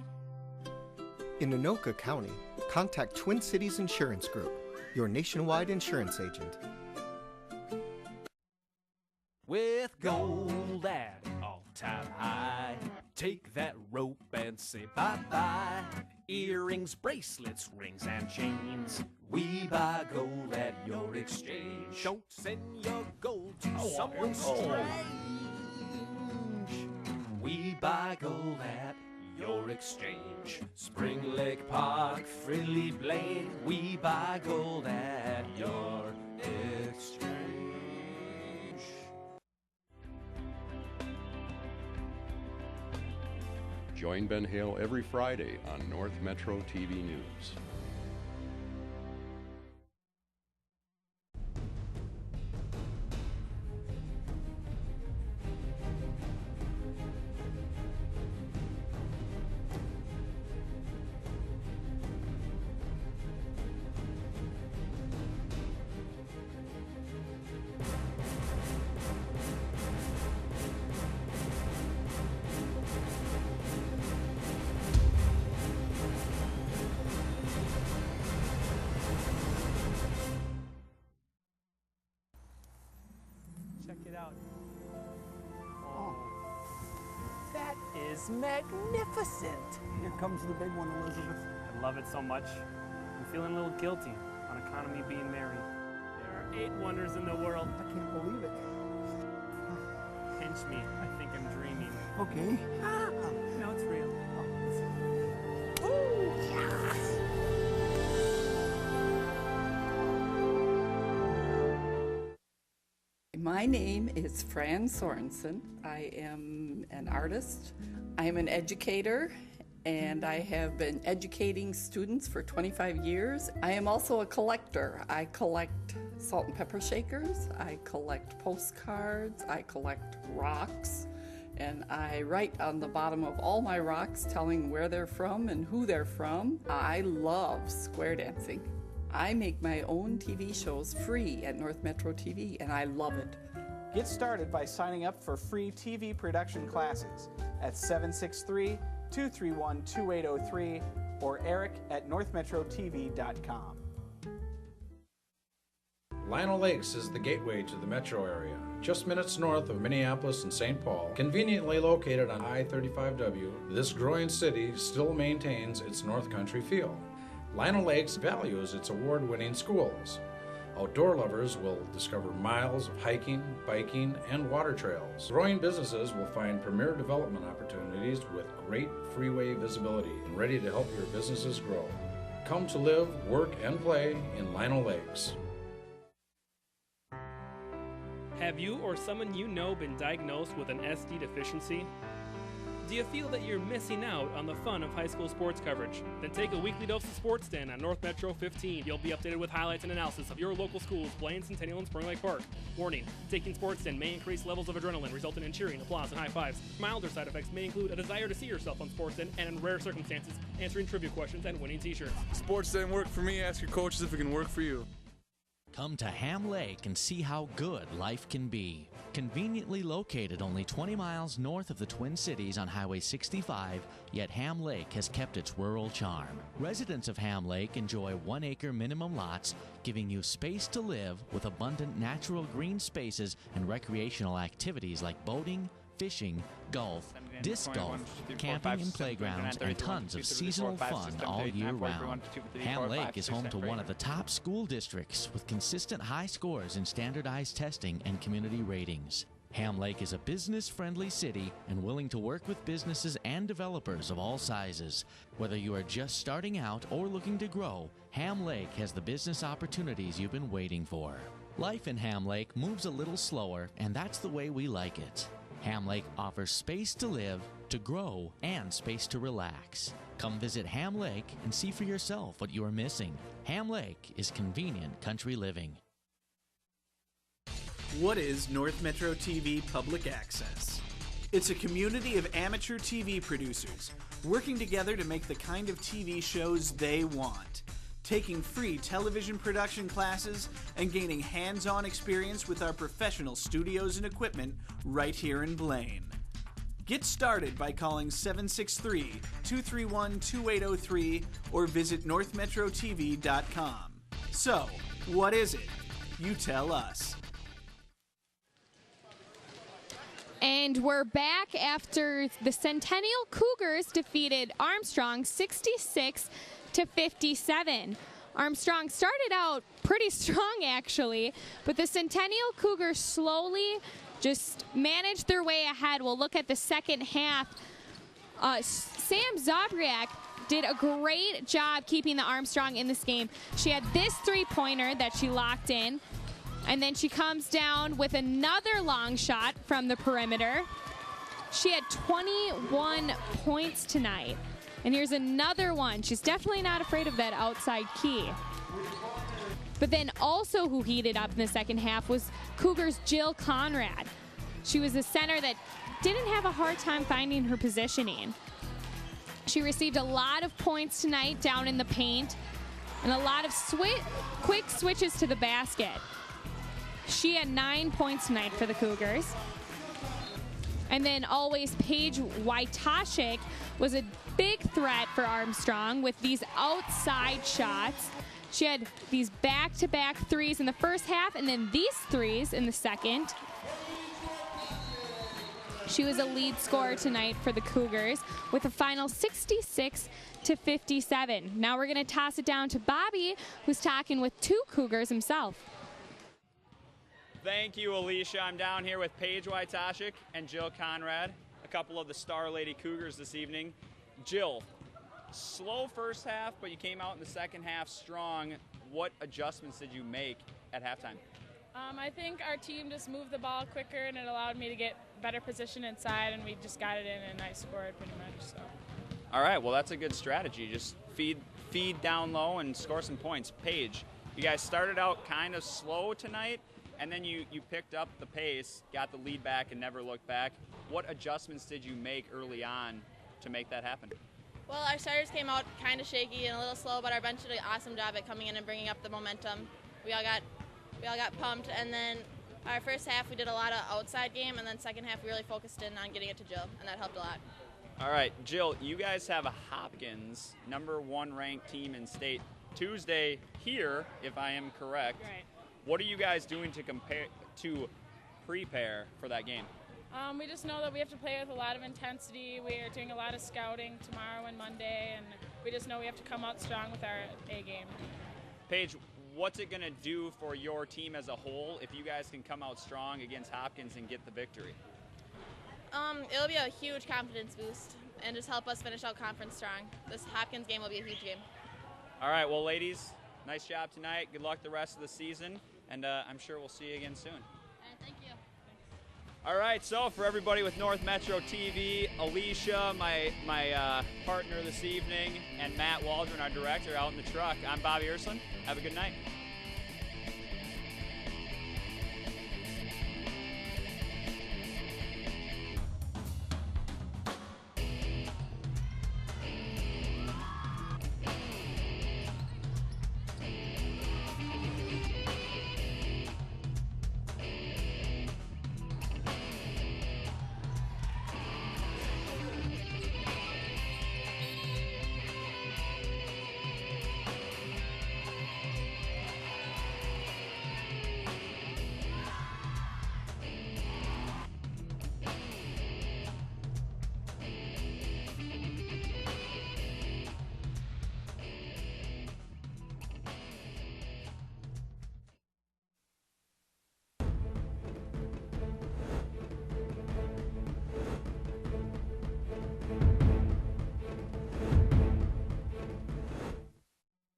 In Anoka County, contact Twin Cities Insurance Group, your nationwide insurance agent. With gold at all-time high, take that rope and say bye-bye. Earrings, bracelets, rings, and chains. We buy gold at your exchange. Don't send your gold to someone strange. We buy gold at your exchange. Spring Lake Park, Frilly Blade. We buy gold at your exchange. Join Ben Hale every Friday on North Metro TV News. Check it out. Oh, that is magnificent. Here comes the big one, Elizabeth. I love it so much. I'm feeling a little guilty on account of me being married. There are 8 wonders in the world. I can't believe it. Pinch me. I think I'm dreaming. Okay. No, it's real. Ooh, yes. My name is Fran Sorensen. I am an artist. I am an educator, and I have been educating students for 25 years. I am also a collector. I collect salt and pepper shakers. I collect postcards. I collect rocks. And I write on the bottom of all my rocks telling where they're from and who they're from. I love square dancing. I make my own TV shows free at North Metro TV, and I love it. Get started by signing up for free TV production classes at 763-231-2803 or eric@northmetrotv.com. Lionel Lakes is the gateway to the metro area, just minutes north of Minneapolis and St. Paul, conveniently located on I-35W. This growing city still maintains its North Country feel. Lionel Lakes values its award-winning schools. Outdoor lovers will discover miles of hiking, biking, and water trails. Growing businesses will find premier development opportunities with great freeway visibility and ready to help your businesses grow. Come to live, work, and play in Lionel Lakes. Have you or someone you know been diagnosed with an SD deficiency? Do you feel that you're missing out on the fun of high school sports coverage? Then take a weekly dose of Sports Den on North Metro 15. You'll be updated with highlights and analysis of your local schools, Blaine, Centennial, and Spring Lake Park. Warning, taking Sports Den may increase levels of adrenaline, resulting in cheering, applause, and high fives. Milder side effects may include a desire to see yourself on Sports Den, and in rare circumstances, answering trivia questions and winning t-shirts. Sports didn't work for me. Ask your coaches if it can work for you. Come to Ham Lake and see how good life can be. Conveniently located only 20 miles north of the Twin Cities on Highway 65, yet Ham Lake has kept its rural charm. Residents of Ham Lake enjoy 1-acre minimum lots, giving you space to live with abundant natural green spaces and recreational activities like boating, fishing, golf, disc golf, camping and playgrounds, and tons of seasonal fun all year round. Ham Lake is home to one of the top school districts with consistent high scores in standardized testing and community ratings. Ham Lake is a business-friendly city and willing to work with businesses and developers of all sizes. Whether you are just starting out or looking to grow, Ham Lake has the business opportunities you've been waiting for. Life in Ham Lake moves a little slower, and that's the way we like it. Ham Lake offers space to live, to grow, and space to relax. Come visit Ham Lake and see for yourself what you are missing. Ham Lake is convenient country living. What is North Metro TV Public Access? It's a community of amateur TV producers working together to make the kind of TV shows they want, taking free television production classes and gaining hands-on experience with our professional studios and equipment right here in Blaine. Get started by calling 763-231-2803 or visit northmetrotv.com. So, what is it? You tell us. And we're back after the Centennial Cougars defeated Armstrong 66-57. Armstrong started out pretty strong, actually, but the Centennial Cougars slowly just managed their way ahead. We'll look at the second half. Sam Zobriak did a great job keeping the Armstrong in this game. She had this three-pointer that she locked in, and then she comes down with another long shot from the perimeter. She had 21 points tonight. And here's another one. She's definitely not afraid of that outside key. But then also who heated up in the second half was Cougars' Jill Conrad. She was a center that didn't have a hard time finding her positioning. She received a lot of points tonight down in the paint and a lot of quick switches to the basket. She had 9 points tonight for the Cougars. And then always Paige Wojtaszek was a big threat for Armstrong with these outside shots. She had these back-to-back threes in the first half and then these threes in the second. She was a lead scorer tonight for the Cougars with a final 66-57. Now we're going to toss it down to Bobby, who's talking with two Cougars himself. Thank you, Alicia. I'm down here with Paige Wojtaszek and Jill Conrad, a couple of the Star Lady Cougars this evening. Jill, slow first half, but you came out in the second half strong. What adjustments did you make at halftime? I think our team just moved the ball quicker, and it allowed me to get better position inside, and we just got it in, and I scored pretty much. So. All right, well, that's a good strategy. Just feed down low and score some points. Paige, you guys started out kind of slow tonight, and then you picked up the pace, got the lead back, and never looked back. What adjustments did you make early on to make that happen? Well, our starters came out kind of shaky and a little slow, but our bench did an awesome job at coming in and bringing up the momentum. We all got pumped, and then our first half we did a lot of outside game, and then second half we really focused in on getting it to Jill, and that helped a lot. All right, Jill, you guys have a Hopkins #1 ranked team in state Tuesday here, if I am correct. Right. What are you guys doing to prepare for that game? We just know that we have to play with a lot of intensity. We are doing a lot of scouting tomorrow and Monday, and we just know we have to come out strong with our A game. Paige, what's it going to do for your team as a whole if you guys can come out strong against Hopkins and get the victory? It'll be a huge confidence boost and just help us finish out conference strong. This Hopkins game will be a huge game. All right, well, ladies, nice job tonight. Good luck the rest of the season, and I'm sure we'll see you again soon. Thank you. All right, so for everybody with North Metro TV, Alicia, my partner this evening, and Matt Waldron, our director, out in the truck, I'm Bobby Ursland. Have a good night.